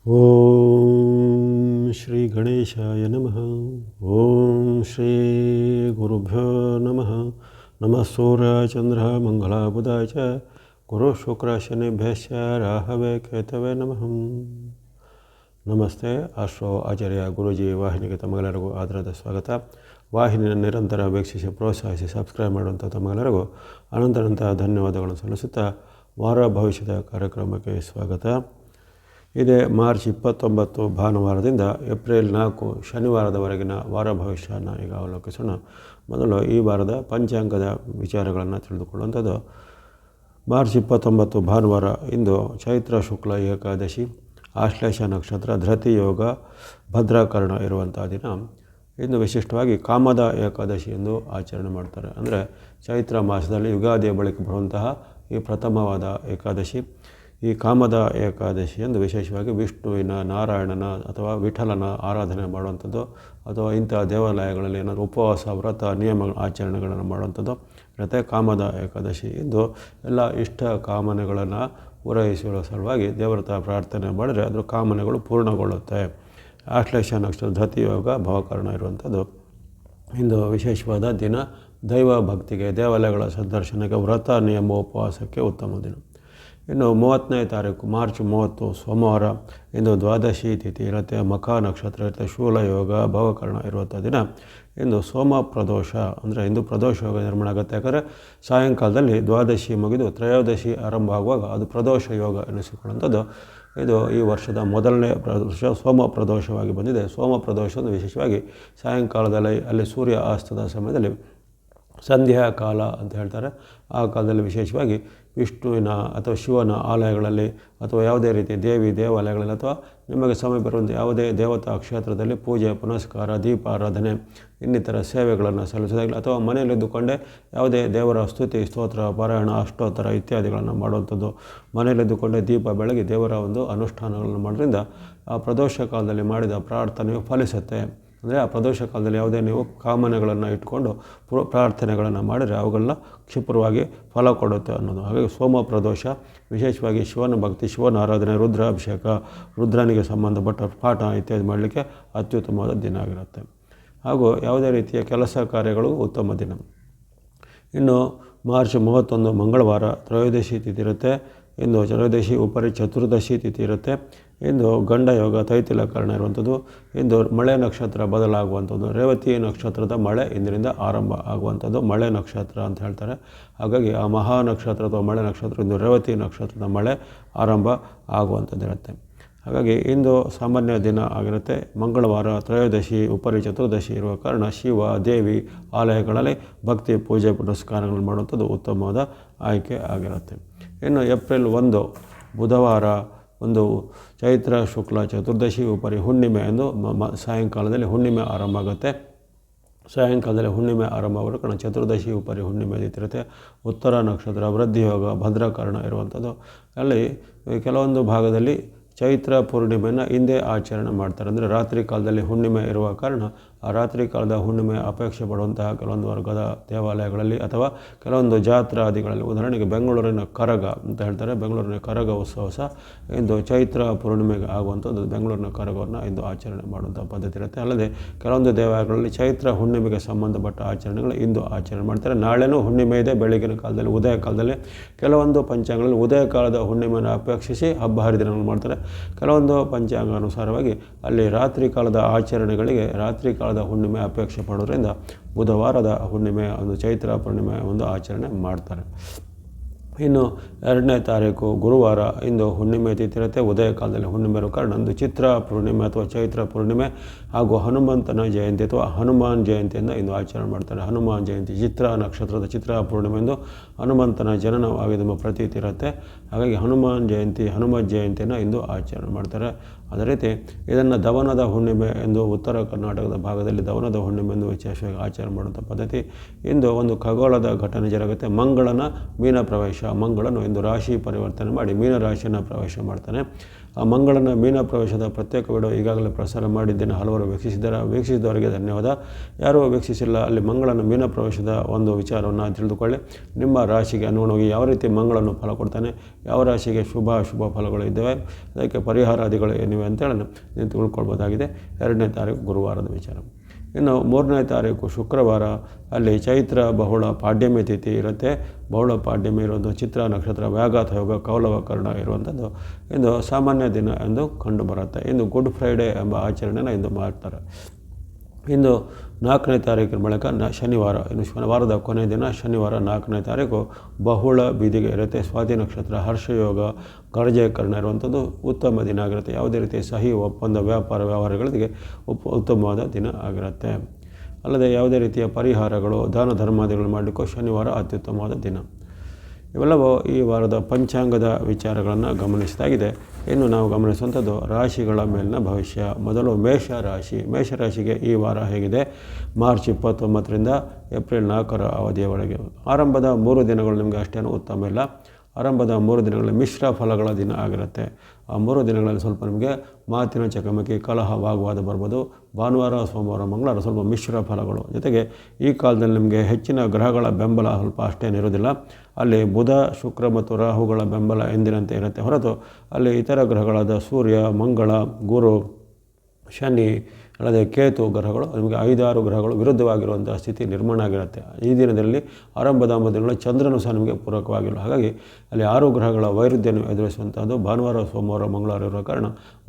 ಓಂ ಶ್ರೀ ಗಣೇಶಾಯ ನಮಃ. ಓಂ ಶ್ರೀ ಗುರುಭ್ಯೋ ನಮಃ. ನಮಃ ಸೂರ್ಯ ಚಂದ್ರ ಮಂಗಳ ಬುಧಾಯ ಚ ಗುರು ಶುಕ್ರ ಶನಿಭ್ಯಶ್ಚ ರಾಹವೇ ಕೇತವೇ ನಮಃ. ನಮಸ್ತೆ. ಆಸ್ಟ್ರೋ ಆಚಾರ್ಯ ಗುರೂಜಿ ವಾಹಿನಿಗೆ ತಮಗೆಲ್ಲರಿಗೂ ಆದರದ ಸ್ವಾಗತ. ವಾಹಿನಿಯನ್ನು ನಿರಂತರ ವೀಕ್ಷಿಸಿ ಪ್ರೋತ್ಸಾಹಿಸಿ ಸಬ್ಸ್ಕ್ರೈಬ್ ಮಾಡುವಂಥ ತಮಗೆಲ್ಲರಿಗೂ ಅನಂತ ಧನ್ಯವಾದಗಳನ್ನು ಸಲ್ಲಿಸುತ್ತಾ ವಾರ ಭವಿಷ್ಯದ ಕಾರ್ಯಕ್ರಮಕ್ಕೆ ಸ್ವಾಗತ. ಇದೇ ಮಾರ್ಚ್ 29 ಭಾನುವಾರದಿಂದ ಏಪ್ರಿಲ್ 4 ಶನಿವಾರದವರೆಗಿನ ವಾರ ಭವಿಷ್ಯನ ಈಗ ಅವಲೋಕಿಸೋಣ. ಮೊದಲು ಈ ವಾರದ ಪಂಚಾಂಗದ ವಿಚಾರಗಳನ್ನು ತಿಳಿದುಕೊಳ್ಳುವಂಥದ್ದು. ಮಾರ್ಚ್ 29 ಭಾನುವಾರ, ಇಂದು ಚೈತ್ರ ಶುಕ್ಲ ಏಕಾದಶಿ, ಆಶ್ಲೇಷ ನಕ್ಷತ್ರ, ಧೃತಿ ಯೋಗ, ಭದ್ರಾಕರಣ ಇರುವಂಥ ದಿನ. ಇಂದು ವಿಶಿಷ್ಟವಾಗಿ ಕಾಮದ ಏಕಾದಶಿ ಎಂದು ಆಚರಣೆ ಮಾಡ್ತಾರೆ. ಅಂದರೆ ಚೈತ್ರ ಮಾಸದಲ್ಲಿ ಯುಗಾದಿಯ ಬಳಿಕ ಬರುವಂತಹ ಈ ಪ್ರಥಮವಾದ ಏಕಾದಶಿ. ಈ ಕಾಮದ ಏಕಾದಶಿ ಎಂದು ವಿಶೇಷವಾಗಿ ವಿಷ್ಣುವಿನ, ನಾರಾಯಣನ ಅಥವಾ ವಿಠಲನ ಆರಾಧನೆ ಮಾಡುವಂಥದ್ದು, ಅಥವಾ ಇಂಥ ದೇವಾಲಯಗಳಲ್ಲಿ ಏನಾದರೂ ಉಪವಾಸ, ವ್ರತ, ನಿಯಮ ಆಚರಣೆಗಳನ್ನು ಮಾಡುವಂಥದ್ದು ಇರುತ್ತೆ. ಕಾಮದ ಏಕಾದಶಿ ಇಂದು ಎಲ್ಲ ಇಷ್ಟ ಕಾಮನೆಗಳನ್ನು ಪೂರೈಸುವ ಸಲುವಾಗಿ ದೇವರ ಪ್ರಾರ್ಥನೆ ಮಾಡಿದರೆ ಅದರ ಕಾಮನೆಗಳು ಪೂರ್ಣಗೊಳ್ಳುತ್ತೆ. ಆಶ್ಲೇಷ ನಕ್ಷತ್ರ, ಧೃತಿ ಯೋಗ, ಭವಕರಣ ಇರುವಂಥದ್ದು ಇಂದು ವಿಶೇಷವಾದ ದಿನ. ದೈವ ಭಕ್ತಿಗೆ, ದೇವಾಲಯಗಳ ಸಂದರ್ಶನಕ್ಕೆ, ವ್ರತ, ನಿಯಮ, ಉಪವಾಸಕ್ಕೆ ಉತ್ತಮ ದಿನ. ಇನ್ನು 30ನೇ ತಾರೀಕು ಮಾರ್ಚ್ 30 ಸೋಮವಾರ, ಇಂದು ದ್ವಾದಶಿ ತಿಥಿ ಇರುತ್ತೆ. ಮಖ ನಕ್ಷತ್ರ ಇರುತ್ತೆ. ಶೂಲ ಯೋಗ, ಭವಕರಣ ಇರುವಂಥ ದಿನ. ಇಂದು ಸೋಮ ಪ್ರದೋಷ, ಅಂದರೆ ಇಂದು ಪ್ರದೋಷ ಯೋಗ ನಿರ್ಮಾಣ ಆಗುತ್ತೆ. ಯಾಕಂದರೆ ಸಾಯಂಕಾಲದಲ್ಲಿ ದ್ವಾದಶಿ ಮುಗಿದು ತ್ರಯೋದಶಿ ಆರಂಭ ಆಗುವಾಗ ಅದು ಪ್ರದೋಷ ಯೋಗ ಎನಿಸಿಕೊಳ್ಳುವಂಥದ್ದು. ಇದು ಈ ವರ್ಷದ ಮೊದಲನೇ ಪ್ರದೋಷ ಸೋಮ ಪ್ರದೋಷವಾಗಿ ಬಂದಿದೆ. ಸೋಮ ಪ್ರದೋಷವನ್ನು ವಿಶೇಷವಾಗಿ ಸಾಯಂಕಾಲದಲ್ಲಿ, ಅಲ್ಲಿ ಸೂರ್ಯ ಅಸ್ತದ ಸಮಯದಲ್ಲಿ ಸಂಧ್ಯಾ ಕಾಲ ಅಂತ ಹೇಳ್ತಾರೆ. ಆ ಕಾಲದಲ್ಲಿ ವಿಶೇಷವಾಗಿ ವಿಷ್ಣುವಿನ ಅಥವಾ ಶಿವನ ಆಲಯಗಳಲ್ಲಿ ಅಥವಾ ಯಾವುದೇ ರೀತಿ ದೇವಿ ದೇವಾಲಯಗಳಲ್ಲಿ ಅಥವಾ ನಿಮಗೆ ಸಮಯ ಬರುವಂಥ ಯಾವುದೇ ದೇವತಾ ಕ್ಷೇತ್ರದಲ್ಲಿ ಪೂಜೆ ಪುನಸ್ಕಾರ, ದೀಪಾರಾಧನೆ, ಇನ್ನಿತರ ಸೇವೆಗಳನ್ನು ಸಲ್ಲಿಸೋದಾಗಲಿ, ಅಥವಾ ಮನೆಯಲ್ಲಿದ್ದುಕೊಂಡೇ ಯಾವುದೇ ದೇವರ ಸ್ತುತಿ, ಸ್ತೋತ್ರ, ಪಾರಾಯಣ, ಅಷ್ಟೋತ್ತರ ಇತ್ಯಾದಿಗಳನ್ನು ಮಾಡುವಂಥದ್ದು, ಮನೆಯಲ್ಲಿದ್ದುಕೊಂಡೇ ದೀಪ ಬೆಳಗಿ ದೇವರ ಒಂದು ಅನುಷ್ಠಾನಗಳನ್ನು ಮಾಡೋದ್ರಿಂದ ಆ ಪ್ರದೋಷ ಕಾಲದಲ್ಲಿ ಮಾಡಿದ ಪ್ರಾರ್ಥನೆಯು ಫಲಿಸುತ್ತೆ. ಅಂದರೆ ಆ ಪ್ರದೋಷ ಕಾಲದಲ್ಲಿ ಯಾವುದೇ ನೀವು ಕಾಮನೆಗಳನ್ನು ಇಟ್ಕೊಂಡು ಪ್ರಾರ್ಥನೆಗಳನ್ನು ಮಾಡಿದರೆ ಅವುಗಳನ್ನ ಕ್ಷಿಪ್ರವಾಗಿ ಫಲ ಕೊಡುತ್ತೆ ಅನ್ನೋದು. ಹಾಗಾಗಿ ಸೋಮ ಪ್ರದೋಷ ವಿಶೇಷವಾಗಿ ಶಿವನ ಭಕ್ತಿ, ಶಿವನ ಆರಾಧನೆ, ರುದ್ರಾಭಿಷೇಕ, ರುದ್ರನಿಗೆ ಸಂಬಂಧಪಟ್ಟ ಪಾಠ ಇತ್ಯಾದಿ ಮಾಡಲಿಕ್ಕೆ ಅತ್ಯುತ್ತಮವಾದ ದಿನ ಆಗಿರುತ್ತೆ. ಹಾಗೂ ಯಾವುದೇ ರೀತಿಯ ಕೆಲಸ ಕಾರ್ಯಗಳು ಉತ್ತಮ ದಿನ. ಇನ್ನು ಮಾರ್ಚ್ 31 ಮಂಗಳವಾರ, ತ್ರಯೋದಶಿ ತಿಥಿ ಇರುತ್ತೆ. ಇಂದು ತ್ರಯೋದಶಿ ಉಪರಿ ಚತುರ್ದಶಿ ತಿಥಿ ಇರುತ್ತೆ. ಇಂದು ಗಂಡ ಯೋಗ, ತೈತಿಲಕರಣ ಇರುವಂಥದ್ದು. ಇಂದು ಮಳೆ ನಕ್ಷತ್ರ ಬದಲಾಗುವಂಥದ್ದು. ರೇವತಿ ನಕ್ಷತ್ರದ ಮಳೆ ಇಂದಿನಿಂದ ಆರಂಭ ಆಗುವಂಥದ್ದು ಮಳೆ ನಕ್ಷತ್ರ ಅಂತ ಹೇಳ್ತಾರೆ. ಹಾಗಾಗಿ ಆ ಮಹಾ ನಕ್ಷತ್ರ ಅಥವಾ ಮಳೆ ನಕ್ಷತ್ರ ಇಂದು ರೇವತಿ ನಕ್ಷತ್ರದ ಮಳೆ ಆರಂಭ ಆಗುವಂಥದ್ದು ಇರುತ್ತೆ. ಹಾಗಾಗಿ ಇಂದು ಸಾಮಾನ್ಯ ದಿನ ಆಗಿರುತ್ತೆ. ಮಂಗಳವಾರ, ತ್ರಯೋದಶಿ ಉಪರಿ ಚತುರ್ದಶಿ ಇರುವ ಕಾರಣ ಶಿವ, ದೇವಿ ಆಲಯಗಳಲ್ಲಿ ಭಕ್ತಿ, ಪೂಜೆ ಪುನಸ್ಕಾರಗಳನ್ನು ಮಾಡುವಂಥದ್ದು ಉತ್ತಮವಾದ ಆಯ್ಕೆ ಆಗಿರುತ್ತೆ. ಇನ್ನು ಏಪ್ರಿಲ್ 1 ಬುಧವಾರ, ಒಂದು ಚೈತ್ರ ಶುಕ್ಲ ಚತುರ್ದಶಿ ಉಪರಿ ಹುಣ್ಣಿಮೆ ಎಂದು ಸಾಯಂಕಾಲದಲ್ಲಿ ಹುಣ್ಣಿಮೆ ಆರಂಭ ಆಗುತ್ತೆ. ಸಾಯಂಕಾಲದಲ್ಲಿ ಹುಣ್ಣಿಮೆ ಆರಂಭ ಆಗೋ ಕಾರಣ ಚತುರ್ದಶಿ ಉಪರಿ ಹುಣ್ಣಿಮೆ ಇರುತ್ತೆ. ಉತ್ತರ ನಕ್ಷತ್ರ, ವೃದ್ಧಿ ಯೋಗ, ಭದ್ರಾಕರಣ ಇರುವಂಥದ್ದು. ಅಲ್ಲಿ ಕೆಲವೊಂದು ಭಾಗದಲ್ಲಿ ಚೈತ್ರ ಪೂರ್ಣಿಮೆಯನ್ನು ಹಿಂದೆ ಆಚರಣೆ ಮಾಡ್ತಾರೆ. ಅಂದರೆ ರಾತ್ರಿ ಕಾಲದಲ್ಲಿ ಹುಣ್ಣಿಮೆ ಇರುವ ಕಾರಣ ಆ ರಾತ್ರಿ ಕಾಲದ ಹುಣ್ಣಿಮೆ ಅಪೇಕ್ಷೆ ಪಡುವಂತಹ ಕೆಲವೊಂದು ವರ್ಗದ ದೇವಾಲಯಗಳಲ್ಲಿ ಅಥವಾ ಕೆಲವೊಂದು ಜಾತ್ರಾದಿಗಳಲ್ಲಿ, ಉದಾಹರಣೆಗೆ ಬೆಂಗಳೂರಿನ ಕರಗ ಅಂತ ಹೇಳ್ತಾರೆ, ಬೆಂಗಳೂರಿನ ಕರಗ ಉತ್ಸವ ಸಹ ಇಂದು ಚೈತ್ರ ಪೂರ್ಣಿಮೆಗೆ ಆಗುವಂಥದ್ದು. ಬೆಂಗಳೂರಿನ ಕರಗವನ್ನು ಇಂದು ಆಚರಣೆ ಮಾಡುವಂಥ ಪದ್ಧತಿ ಇರುತ್ತೆ. ಅಲ್ಲದೆ ಕೆಲವೊಂದು ದೇವಾಲಯಗಳಲ್ಲಿ ಚೈತ್ರ ಹುಣ್ಣಿಮೆಗೆ ಸಂಬಂಧಪಟ್ಟ ಆಚರಣೆಗಳು ಇಂದು ಆಚರಣೆ ಮಾಡ್ತಾರೆ. ನಾಳೆನೂ ಹುಣ್ಣಿಮೆ ಇದೆ. ಬೆಳಗಿನ ಕಾಲದಲ್ಲಿ, ಉದಯ ಕಾಲದಲ್ಲಿ ಕೆಲವೊಂದು ಪಂಚಾಂಗಗಳಲ್ಲಿ ಉದಯ ಕಾಲದ ಹುಣ್ಣಿಮೆಯನ್ನು ಅಪೇಕ್ಷಿಸಿ ಹಬ್ಬ ಹರಿದಿನಗಳು ಮಾಡ್ತಾರೆ. ಕೆಲವೊಂದು ಪಂಚಾಂಗಾನುಸಾರವಾಗಿ ಅಲ್ಲಿ ರಾತ್ರಿ ಕಾಲದ ಆಚರಣೆಗಳಿಗೆ ರಾತ್ರಿ ಕಾಲದ ಹುಣ್ಣಿಮೆ ಅಪೇಕ್ಷೆ ಪಡೋದ್ರಿಂದ ಬುಧವಾರದ ಹುಣ್ಣಿಮೆ, ಒಂದು ಚೈತ್ರ ಪೂರ್ಣಿಮೆ ಒಂದು ಆಚರಣೆ ಮಾಡ್ತಾರೆ. ಇನ್ನು 2ನೇ ತಾರೀಕು ಗುರುವಾರ, ಇಂದು ಹುಣ್ಣಿಮೆ ತಿಥಿ ಇರುತ್ತೆ. ಉದಯ ಕಾಲದಲ್ಲಿ ಹುಣ್ಣಿಮೆ ಇರೋ ಕಾರಣ ಒಂದು ಚಿತ್ರ ಪೂರ್ಣಿಮೆ ಅಥವಾ ಚೈತ್ರ ಪೂರ್ಣಿಮೆ ಹಾಗೂ ಹನುಮಂತನ ಜಯಂತಿ ಅಥವಾ ಹನುಮಾನ್ ಜಯಂತಿಯಿಂದ ಇಂದು ಆಚರಣೆ ಮಾಡ್ತಾರೆ. ಹನುಮಾನ್ ಜಯಂತಿ ಚಿತ್ರ ನಕ್ಷತ್ರದ ಚಿತ್ರ ಪೂರ್ಣಿಮೆ ಎಂದು ಹನುಮಂತನ ಜನನವಾಗಿದ್ದ ಪ್ರತೀತಿ ಇರುತ್ತೆ. ಹಾಗಾಗಿ ಹನುಮಾನ್ ಜಯಂತಿ, ಹನುಮತ್ ಜಯಂತಿಯನ್ನು ಇಂದು ಆಚರಣೆ ಮಾಡ್ತಾರೆ. ಅದೇ ರೀತಿ ಇದನ್ನು ದವನದ ಹುಣ್ಣಿಮೆ ಎಂದು ಉತ್ತರ ಕರ್ನಾಟಕದ ಭಾಗದಲ್ಲಿ ದವನದ ಹುಣ್ಣಿಮೆ ಎಂದು ವಿಶೇಷವಾಗಿ ಆಚರಣೆ ಮಾಡುವಂಥ ಪದ್ಧತಿ. ಇಂದು ಒಂದು ಖಗೋಳದ ಘಟನೆ ಜರುಗುತ್ತೆ. ಮಂಗಳನ ಮೀನ ಪ್ರವೇಶ. ಮಂಗಳನು ಇಂದು ರಾಶಿ ಪರಿವರ್ತನೆ ಮಾಡಿ ಮೀನ ರಾಶಿಯನ್ನು ಪ್ರವೇಶ ಮಾಡ್ತಾನೆ. ಆ ಮಂಗಳನ ಮೀನ ಪ್ರವೇಶದ ಪ್ರತ್ಯೇಕ ವಿಡಿಯೋ ಈಗಾಗಲೇ ಪ್ರಸಾರ ಮಾಡಿದ್ದೇನೆ, ಹಲವರು ವೀಕ್ಷಿಸಿದವರಿಗೆ ಧನ್ಯವಾದ. ಯಾರೂ ವೀಕ್ಷಿಸಿಲ್ಲ ಅಲ್ಲಿ ಮಂಗಳನ ಮೀನ ಪ್ರವೇಶದ ಒಂದು ವಿಚಾರವನ್ನು ತಿಳಿದುಕೊಳ್ಳಿ. ನಿಮ್ಮ ರಾಶಿಗೆ ಅನುಗುಣವಾಗಿ ಯಾವ ರೀತಿ ಮಂಗಳನು ಫಲ ಕೊಡ್ತಾನೆ, ಯಾವ ರಾಶಿಗೆ ಶುಭ ಫಲಗಳು ಇದ್ದಾವೆ, ಅದಕ್ಕೆ ಪರಿಹಾರಾದಿಗಳು ಏನಿವೆ ಅಂತೇಳಿ ನೀವು ತಿಳ್ಕೊಳ್ಬೋದಾಗಿದೆ. 2ನೇ ತಾರೀಕು ಗುರುವಾರದ ವಿಚಾರ. ಇನ್ನು 3ನೇ ತಾರೀಕು ಶುಕ್ರವಾರ, ಅಲ್ಲಿ ಚೈತ್ರ ಬಹುಳ ಪಾಡ್ಯಮಿ ತಿಥಿ ಇರುತ್ತೆ. ಬಹುಳ ಪಾಡ್ಯಮಿ ಇರೋದು ಚಿತ್ರ ನಕ್ಷತ್ರ, ವ್ಯಾಘಾತ ಯೋಗ, ಕೌಲವ ಕರ್ಣ ಇರುವಂಥದ್ದು ಇಂದು ಸಾಮಾನ್ಯ ದಿನ ಎಂದು ಕಂಡು ಬರುತ್ತೆ. ಇಂದು ಗುಡ್ ಫ್ರೈಡೇ ಎಂಬ ಆಚರಣೆನ ಇಂದು ಮಾಡ್ತಾರೆ. ಇಂದು 4ನೇ ತಾರೀಕಿನ ಬಳಿಕ ಶನಿವಾರ, ಇನ್ನು ವಾರದ ಕೊನೆಯ ದಿನ ಶನಿವಾರ 4ನೇ ತಾರೀಕು ಬಹುಳ ಬೀದಿಗೆ ಇರುತ್ತೆ. ಸ್ವಾತಿ ನಕ್ಷತ್ರ, ಹರ್ಷಯೋಗ, ಗರ್ಜಕರಣ ಇರುವಂಥದ್ದು ಉತ್ತಮ ದಿನ ಆಗಿರುತ್ತೆ. ಯಾವುದೇ ರೀತಿ ಸಹಿ ಒಪ್ಪಂದ ವ್ಯಾಪಾರ ವ್ಯವಹಾರಗಳಿಗೆ ಉತ್ತಮವಾದ ದಿನ ಆಗಿರುತ್ತೆ. ಅಲ್ಲದೆ ಯಾವುದೇ ರೀತಿಯ ಪರಿಹಾರಗಳು ದಾನ ಧರ್ಮಾದಿಗಳು ಮಾಡಲಿಕ್ಕೂ ಶನಿವಾರ ಅತ್ಯುತ್ತಮವಾದ ದಿನ. ಇವೆಲ್ಲವೂ ಈ ವಾರದ ಪಂಚಾಂಗದ ವಿಚಾರಗಳನ್ನು ಗಮನಿಸಿದಾಗಿದೆ. ಇನ್ನು ನಾವು ಗಮನಿಸುವಂಥದ್ದು ರಾಶಿಗಳ ಮೇಲಿನ ಭವಿಷ್ಯ. ಮೊದಲು ಮೇಷರಾಶಿಗೆ ಈ ವಾರ ಹೇಗಿದೆ? ಮಾರ್ಚ್ 29ರಿಂದ ಏಪ್ರಿಲ್ 4ರ ಅವಧಿಯವರೆಗೆ ಆರಂಭದ 3 ದಿನಗಳು ನಿಮಗೆ ಅಷ್ಟೇನೂ ಉತ್ತಮ ಇಲ್ಲ. ಆರಂಭದ 3 ದಿನಗಳಲ್ಲಿ ಮಿಶ್ರ ಫಲಗಳ ದಿನ ಆಗಿರುತ್ತೆ. ಆ 3 ದಿನಗಳಲ್ಲಿ ಸ್ವಲ್ಪ ನಿಮಗೆ ಮಾತಿನ ಚಕಮಕಿ, ಕಲಹ, ವಾಗ್ವಾದ ಬರ್ಬೋದು. ಭಾನುವಾರ, ಸೋಮವಾರ, ಮಂಗಳವಾರ ಸ್ವಲ್ಪ ಮಿಶ್ರ ಫಲಗಳು. ಜೊತೆಗೆ ಈ ಕಾಲದಲ್ಲಿ ನಿಮಗೆ ಹೆಚ್ಚಿನ ಗ್ರಹಗಳ ಬೆಂಬಲ ಸ್ವಲ್ಪ ಅಷ್ಟೇನಿರೋದಿಲ್ಲ. ಅಲ್ಲಿ ಬುಧ, ಶುಕ್ರ ಮತ್ತು ರಾಹುಗಳ ಬೆಂಬಲ ಎಂದಿನಂತೆ ಇರುತ್ತೆ ಹೊರತು ಅಲ್ಲಿ ಇತರ ಗ್ರಹಗಳಾದ ಸೂರ್ಯ, ಮಂಗಳ, ಗುರು, ಶನಿ ಅಲ್ಲದೆ ಕೇತು ಗ್ರಹಗಳು ನಿಮಗೆ 5-6 ಗ್ರಹಗಳು ವಿರುದ್ಧವಾಗಿರುವಂಥ ಸ್ಥಿತಿ ನಿರ್ಮಾಣ ಆಗಿರುತ್ತೆ. ಈ ದಿನದಲ್ಲಿ ಆರಂಭದ ದಿನಗಳು ಚಂದ್ರನು ಸಹ ನಿಮಗೆ ಪೂರಕವಾಗಿಲ್ಲ. ಹಾಗಾಗಿ ಅಲ್ಲಿ 6 ಗ್ರಹಗಳ ವೈರುಧ್ಯವನ್ನು ಎದುರಿಸುವಂಥದ್ದು ಭಾನುವಾರ, ಸೋಮವಾರ, ಮಂಗಳವಾರ ಇರುವ ಕಾರಣ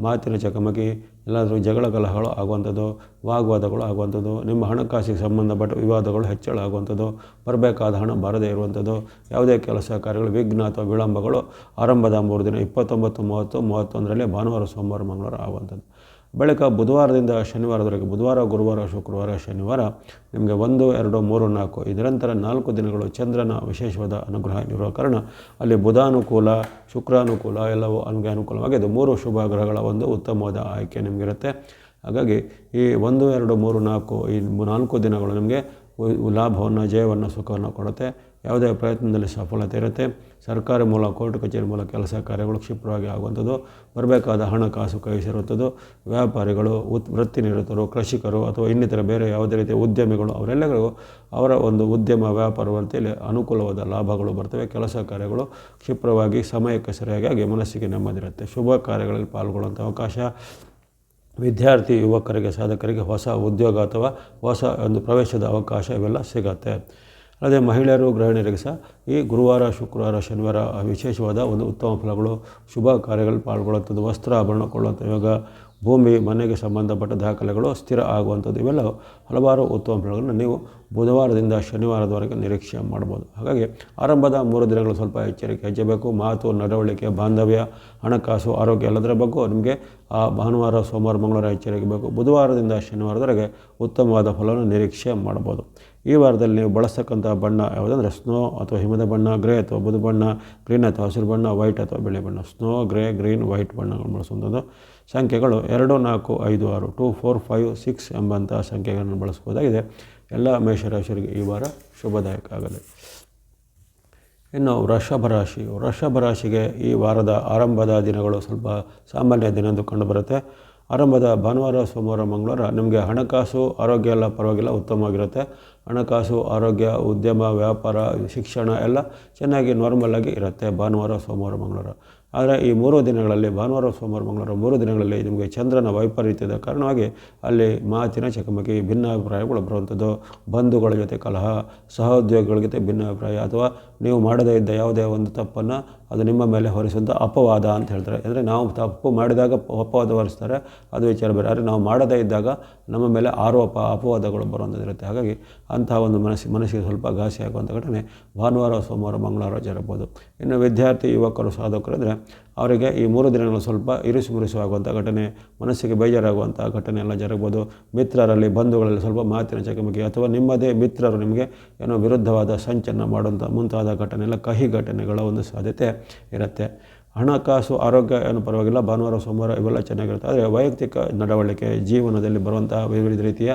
ಮಾತಿನ ಚಕಮಕಿ, ಎಲ್ಲಾದರೂ ಜಗಳ ಕಲಹಗಳು ಆಗುವಂಥದ್ದು, ವಾಗ್ವಾದಗಳು ಆಗುವಂಥದ್ದು, ನಿಮ್ಮ ಹಣಕಾಸಿಗೆ ಸಂಬಂಧಪಟ್ಟ ವಿವಾದಗಳು ಹೆಚ್ಚಳ ಆಗುವಂಥದ್ದು, ಬರಬೇಕಾದ ಹಣ ಬಾರದೇ ಇರುವಂಥದ್ದು, ಯಾವುದೇ ಕೆಲಸ ಕಾರ್ಯಗಳು ವಿಘ್ನ ಅಥವಾ ವಿಳಂಬಗಳು ಆರಂಭದ 3 ದಿನ 29, 30, 31ರಲ್ಲಿ ಭಾನುವಾರ, ಸೋಮವಾರ, ಮಂಗಳವಾರ ಆಗುವಂಥದ್ದು. ಬಳಿಕ ಬುಧವಾರದಿಂದ ಶನಿವಾರದವರೆಗೆ ಬುಧವಾರ, ಗುರುವಾರ, ಶುಕ್ರವಾರ, ಶನಿವಾರ ನಿಮಗೆ 1, 2, 3, 4 ಈ ನಿರಂತರ 4 ದಿನಗಳು ಚಂದ್ರನ ವಿಶೇಷವಾದ ಅನುಗ್ರಹ ಇರುವ ಕಾರಣ ಅಲ್ಲಿ ಬುಧಾನುಕೂಲ, ಶುಕ್ರಾನುಕೂಲ ಎಲ್ಲವೂ ನಮಗೆ ಅನುಕೂಲವಾಗಿದ್ದು 3 ಶುಭ ಗ್ರಹಗಳ ಒಂದು ಉತ್ತಮವಾದ ಆಯ್ಕೆ ನಿಮಗಿರುತ್ತೆ. ಹಾಗಾಗಿ ಈ 1, 2, 3, 4 ಈ 4 ದಿನಗಳು ನಿಮಗೆ ಲಾಭವನ್ನು, ಜಯವನ್ನು, ಸುಖವನ್ನು ಕೊಡುತ್ತೆ. ಯಾವುದೇ ಪ್ರಯತ್ನದಲ್ಲಿ ಸಫಲತೆ ಇರುತ್ತೆ. ಸರ್ಕಾರಿ ಮೂಲ, ಕೋರ್ಟ್ ಕಚೇರಿ ಮೂಲ ಕೆಲಸ ಕಾರ್ಯಗಳು ಕ್ಷಿಪ್ರವಾಗಿ ಆಗುವಂಥದ್ದು, ಬರಬೇಕಾದ ಹಣಕಾಸು ಕೈ ಸೇರುವಂಥದ್ದು, ವ್ಯಾಪಾರಿಗಳು, ವೃತ್ತಿನಿರತರು, ಕೃಷಿಕರು ಅಥವಾ ಇನ್ನಿತರ ಬೇರೆ ಯಾವುದೇ ರೀತಿಯ ಉದ್ಯಮಿಗಳು ಅವರೆಲ್ಲರಿಗೂ ಅವರ ಒಂದು ಉದ್ಯಮ ವ್ಯಾಪಾರ ವೃತ್ತಿಯಲ್ಲಿ ಅನುಕೂಲವಾದ ಲಾಭಗಳು ಬರ್ತವೆ. ಕೆಲಸ ಕಾರ್ಯಗಳು ಕ್ಷಿಪ್ರವಾಗಿ ಸಮಯಕ್ಕೆ ಸರಿಯಾಗಿ ಮನಸ್ಸಿಗೆ ನೆಮ್ಮದಿರುತ್ತೆ. ಶುಭ ಕಾರ್ಯಗಳಲ್ಲಿ ಪಾಲ್ಗೊಳ್ಳುವಂಥ ಅವಕಾಶ. ವಿದ್ಯಾರ್ಥಿ ಯುವಕರಿಗೆ, ಸಾಧಕರಿಗೆ ಹೊಸ ಉದ್ಯೋಗ ಅಥವಾ ಹೊಸ ಒಂದು ಪ್ರವೇಶದ ಅವಕಾಶ ಇವೆಲ್ಲ ಸಿಗತ್ತೆ. ಅಲ್ಲದೆ ಮಹಿಳೆಯರು, ಗೃಹಿಣಿಯರಿಗೆ ಸಹ ಈ ಗುರುವಾರ, ಶುಕ್ರವಾರ, ಶನಿವಾರ ವಿಶೇಷವಾದ ಒಂದು ಉತ್ತಮ ಫಲಗಳು. ಶುಭ ಕಾರ್ಯಗಳಲ್ಲಿ ಪಾಲ್ಗೊಳ್ಳುವಂಥದ್ದು, ವಸ್ತ್ರ ಆಭರಣ ಕೊಳ್ಳುವಂಥ ಯೋಗ, ಭೂಮಿ ಮನೆಗೆ ಸಂಬಂಧಪಟ್ಟ ದಾಖಲೆಗಳು ಸ್ಥಿರ ಆಗುವಂಥದ್ದು ಇವೆಲ್ಲ ಹಲವಾರು ಉತ್ತಮ ಫಲಗಳನ್ನು ನೀವು ಬುಧವಾರದಿಂದ ಶನಿವಾರದವರೆಗೆ ನಿರೀಕ್ಷೆ ಮಾಡ್ಬೋದು. ಹಾಗಾಗಿ ಆರಂಭದ 3 ದಿನಗಳು ಸ್ವಲ್ಪ ಎಚ್ಚರಿಕೆ ಹೆಜ್ಜಬೇಕು. ಮಾತು, ನಡವಳಿಕೆ, ಬಾಂಧವ್ಯ, ಹಣಕಾಸು, ಆರೋಗ್ಯ ಎಲ್ಲದರ ಬಗ್ಗೆ ನಿಮಗೆ ಆ ಭಾನುವಾರ, ಸೋಮವಾರ, ಮಂಗಳವಾರ ಎಚ್ಚರಿಕೆ ಬೇಕು. ಬುಧವಾರದಿಂದ ಶನಿವಾರದವರೆಗೆ ಉತ್ತಮವಾದ ಫಲವನ್ನು ನಿರೀಕ್ಷೆ ಮಾಡ್ಬೋದು. ಈ ವಾರದಲ್ಲಿ ನೀವು ಬಳಸ್ತಕ್ಕಂಥ ಬಣ್ಣ ಯಾವುದಂದರೆ ಸ್ನೋ ಅಥವಾ ಹಿಮದ ಬಣ್ಣ, ಗ್ರೇ ಅಥವಾ ಬುಧ ಬಣ್ಣ, ಗ್ರೀನ್ ಅಥವಾ ಹಸಿರು ಬಣ್ಣ, ವೈಟ್ ಅಥವಾ ಬಿಳಿ ಬಣ್ಣ. ಸ್ನೋ, ಗ್ರೇ, ಗ್ರೀನ್, ವೈಟ್ ಬಣ್ಣಗಳು ಬಳಸುವಂಥದ್ದು. ಸಂಖ್ಯೆಗಳು 2, 4, 5, 6, 2, 4, 5, 6 ಎಂಬಂಥ ಸಂಖ್ಯೆಗಳನ್ನು ಬಳಸ್ಬೋದಾಗಿದೆ. ಎಲ್ಲ ಮೇಷರಾಶಿಯವರಿಗೆ ಈ ವಾರ ಶುಭದಾಯಕ ಆಗಲಿ. ಇನ್ನು ವೃಷಭ ರಾಶಿಗೆ ಈ ವಾರದ ಆರಂಭದ ದಿನಗಳು ಸ್ವಲ್ಪ ಸಾಮಾನ್ಯ ದಿನ ಎಂದು ಕಂಡುಬರುತ್ತೆ. ಆರಂಭದ ಭಾನುವಾರ, ಸೋಮವಾರ, ಮಂಗಳವಾರ ನಿಮಗೆ ಹಣಕಾಸು, ಆರೋಗ್ಯ ಎಲ್ಲ ಪರವಾಗಿಲ್ಲ, ಉತ್ತಮವಾಗಿರುತ್ತೆ. ಹಣಕಾಸು, ಆರೋಗ್ಯ, ಉದ್ಯಮ, ವ್ಯಾಪಾರ, ಶಿಕ್ಷಣ ಎಲ್ಲ ಚೆನ್ನಾಗಿ ನಾರ್ಮಲಾಗಿ ಇರುತ್ತೆ ಭಾನುವಾರ, ಸೋಮವಾರ, ಮಂಗಳವಾರ. ಆದರೆ ಈ 3 ದಿನಗಳಲ್ಲಿ ಭಾನುವಾರ, ಸೋಮವಾರ, ಮಂಗಳವಾರ 3 ದಿನಗಳಲ್ಲಿ ನಿಮಗೆ ಚಂದ್ರನ ವೈಪರೀತ್ಯದ ಕಾರಣವಾಗಿ ಅಲ್ಲಿ ಮಾತಿನ ಚಕಮಕಿ, ಭಿನ್ನಾಭಿಪ್ರಾಯಗಳು ಬರುವಂಥದ್ದು, ಬಂಧುಗಳ ಜೊತೆ ಕಲಹ, ಸಹೋದ್ಯೋಗಿಗಳ ಜೊತೆ ಭಿನ್ನಾಭಿಪ್ರಾಯ ಅಥವಾ ನೀವು ಮಾಡದೇ ಇದ್ದ ಯಾವುದೇ ಒಂದು ತಪ್ಪನ್ನು ಅದು ನಿಮ್ಮ ಮೇಲೆ ಹೊರಿಸುವಂಥ ಅಪವಾದ ಅಂತ ಹೇಳ್ತಾರೆ. ಅಂದರೆ ನಾವು ತಪ್ಪು ಮಾಡಿದಾಗ ಅಪವಾದ ಹೊರಿಸ್ತಾರೆ, ಅದು ವಿಚಾರ ಬೇರೆ. ಆದರೆ ನಾವು ಮಾಡದೇ ಇದ್ದಾಗ ನಮ್ಮ ಮೇಲೆ ಆರೋಪ, ಅಪವಾದಗಳು ಬರುವಂಥದ್ದಿರುತ್ತೆ. ಹಾಗಾಗಿ ಅಂಥ ಒಂದು ಮನಸ್ಸಿಗೆ ಸ್ವಲ್ಪ ಘಾಸಿ ಆಗುವಂಥ ಘಟನೆ ಭಾನುವಾರ, ಸೋಮವಾರ, ಮಂಗಳವಾರ ಜರಗಬಹುದು. ಇನ್ನು ವಿದ್ಯಾರ್ಥಿ, ಯುವಕರು, ಸಾಧಕರು ಅಂದರೆ ಅವರಿಗೆ ಈ 3 ದಿನಗಳು ಸ್ವಲ್ಪ ಇರಿಸು ಆಗುವಂಥ ಘಟನೆ, ಮನಸ್ಸಿಗೆ ಬೇಜಾರಾಗುವಂಥ ಘಟನೆ ಎಲ್ಲ ಜರಗಬಹುದು. ಮಿತ್ರರಲ್ಲಿ, ಬಂಧುಗಳಲ್ಲಿ ಸ್ವಲ್ಪ ಮಾತಿನ ಚಕಮಕಿ ಅಥವಾ ನಿಮ್ಮದೇ ಮಿತ್ರರು ನಿಮಗೆ ಏನೋ ವಿರುದ್ಧವಾದ ಸಂಚನ್ನು ಮಾಡುವಂಥ ಮುಂತಾದ ಘಟನೆ ಎಲ್ಲ ಕಹಿ ಘಟನೆಗಳ ಒಂದು ಸಾಧ್ಯತೆ ಇರುತ್ತೆ. ಹಣಕಾಸು, ಆರೋಗ್ಯ ಏನು ಪರವಾಗಿಲ್ಲ, ಭಾನುವಾರ ಸೋಮವಾರ ಇವೆಲ್ಲ ಚೆನ್ನಾಗಿರುತ್ತೆ. ಆದರೆ ವೈಯಕ್ತಿಕ ನಡವಳಿಕೆ, ಜೀವನದಲ್ಲಿ ಬರುವಂಥ ವಿವಿಧ ರೀತಿಯ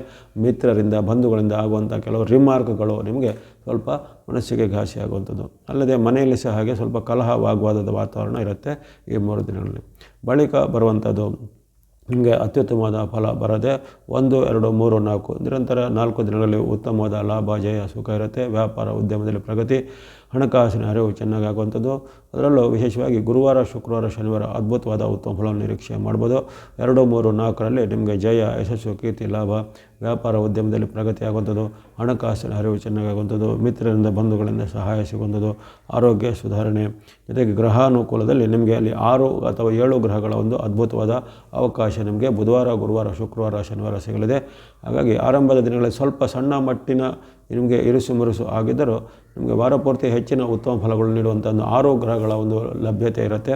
ಮಿತ್ರರಿಂದ, ಬಂಧುಗಳಿಂದ ಆಗುವಂಥ ಕೆಲವು ರಿಮಾರ್ಕ್ಗಳು ನಿಮಗೆ ಸ್ವಲ್ಪ ಮನಸ್ಸಿಗೆ ಘಾಸಿ ಆಗುವಂಥದ್ದು. ಅಲ್ಲದೆ ಮನೆಯಲ್ಲಿ ಸಹ ಹಾಗೆ ಸ್ವಲ್ಪ ಕಲಹ, ವಾಗ್ವಾದದ ವಾತಾವರಣ ಇರುತ್ತೆ ಈ 3 ದಿನಗಳಲ್ಲಿ. ಬಳಿಕ ಬರುವಂಥದ್ದು ನಿಮಗೆ ಅತ್ಯುತ್ತಮವಾದ ಫಲ ಬರದೆ 1, 2, 3, 4 ನಿರಂತರ 4 ದಿನಗಳಲ್ಲಿ ಉತ್ತಮವಾದ ಲಾಭ, ಜಯ, ಸುಖ ಇರುತ್ತೆ. ವ್ಯಾಪಾರ, ಉದ್ಯಮದಲ್ಲಿ ಪ್ರಗತಿ, ಹಣಕಾಸಿನ ಅರಿವು ಚೆನ್ನಾಗಿ ಆಗುವಂಥದ್ದು. ಅದರಲ್ಲೂ ವಿಶೇಷವಾಗಿ ಗುರುವಾರ, ಶುಕ್ರವಾರ, ಶನಿವಾರ ಅದ್ಭುತವಾದ ಉತ್ತಮ ಫಲವನ್ನು ನಿರೀಕ್ಷೆ ಮಾಡ್ಬೋದು. 2, 3, 4ರಲ್ಲಿ ನಿಮಗೆ ಜಯ, ಯಶಸ್ಸು, ಕೀರ್ತಿ, ಲಾಭ, ವ್ಯಾಪಾರ, ಉದ್ಯಮದಲ್ಲಿ ಪ್ರಗತಿ ಆಗುವಂಥದ್ದು, ಹಣಕಾಸಿನ ಅರಿವು ಚೆನ್ನಾಗಿ ಆಗುವಂಥದ್ದು, ಮಿತ್ರರಿಂದ, ಬಂಧುಗಳಿಂದ ಸಹಾಯ ಸಿಗುವಂಥದ್ದು, ಆರೋಗ್ಯ ಸುಧಾರಣೆ, ಜೊತೆಗೆ ಗ್ರಹಾನುಕೂಲದಲ್ಲಿ ನಿಮಗೆ ಅಲ್ಲಿ 6 ಅಥವಾ 7 ಗ್ರಹಗಳ ಒಂದು ಅದ್ಭುತವಾದ ಅವಕಾಶ ನಿಮಗೆ ಬುಧವಾರ, ಗುರುವಾರ, ಶುಕ್ರವಾರ, ಶನಿವಾರ ಸಿಗಲಿದೆ. ಹಾಗಾಗಿ ಆರಂಭದ ದಿನಗಳಲ್ಲಿ ಸ್ವಲ್ಪ ಸಣ್ಣ ಮಟ್ಟಿನ ನಿಮಗೆ ಇರುಸು ಮುರುಸು ಆಗಿದ್ದರೂ ನಿಮಗೆ ವಾರ ಪೂರ್ತಿ ಹೆಚ್ಚಿನ ಉತ್ತಮ ಫಲಗಳು ನೀಡುವಂಥ 6 ಗ್ರಹಗಳ ಒಂದು ಲಭ್ಯತೆ ಇರುತ್ತೆ.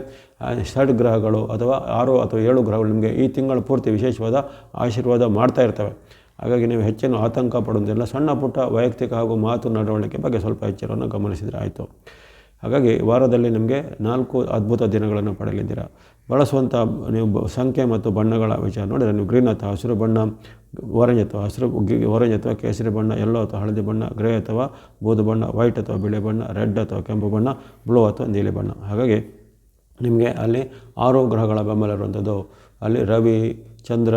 ಷಡ್ ಗ್ರಹಗಳು ಅಥವಾ 6 ಅಥವಾ 7 ಗ್ರಹಗಳು ನಿಮಗೆ ಈ ತಿಂಗಳ ಪೂರ್ತಿ ವಿಶೇಷವಾದ ಆಶೀರ್ವಾದ ಮಾಡ್ತಾ ಇರ್ತವೆ. ಹಾಗಾಗಿ ನೀವು ಹೆಚ್ಚಿನ ಆತಂಕ ಪಡುವುದಿಲ್ಲ. ಸಣ್ಣ ಪುಟ್ಟ ವೈಯಕ್ತಿಕ ಹಾಗೂ ಮಾತು ನಡವಳಿಕೆ ಬಗ್ಗೆ ಸ್ವಲ್ಪ ಎಚ್ಚರವನ್ನು ಗಮನಿಸಿದರೆ ಆಯಿತು. ಹಾಗಾಗಿ ವಾರದಲ್ಲಿ ನಿಮಗೆ 4 ಅದ್ಭುತ ದಿನಗಳನ್ನು ಪಡೆಯಲಿದ್ದೀರಾ. ಬಳಸುವಂಥ ನೀವು ಸಂಖ್ಯೆ ಮತ್ತು ಬಣ್ಣಗಳ ವಿಚಾರ ನೋಡಿದರೆ ನೀವು ಗ್ರೀನ್ ಅಥವಾ ಹಸಿರು ಬಣ್ಣ, ಆರೆಂಜ್ ಅಥವಾ ಕೇಸರಿ ಬಣ್ಣ, ಯೆಲ್ಲೋ ಅಥವಾ ಹಳದಿ ಬಣ್ಣ, ಗ್ರೇ ಅಥವಾ ಬೂದು ಬಣ್ಣ, ವೈಟ್ ಅಥವಾ ಬಿಳಿ ಬಣ್ಣ, ರೆಡ್ ಅಥವಾ ಕೆಂಪು ಬಣ್ಣ, ಬ್ಲೂ ಅಥವಾ ನೀಲಿ ಬಣ್ಣ. ಹಾಗಾಗಿ ನಿಮಗೆ ಅಲ್ಲಿ 6 ಗ್ರಹಗಳ ಬೆಂಬಲ ಇರುವಂಥದ್ದು. ಅಲ್ಲಿ ರವಿ, ಚಂದ್ರ,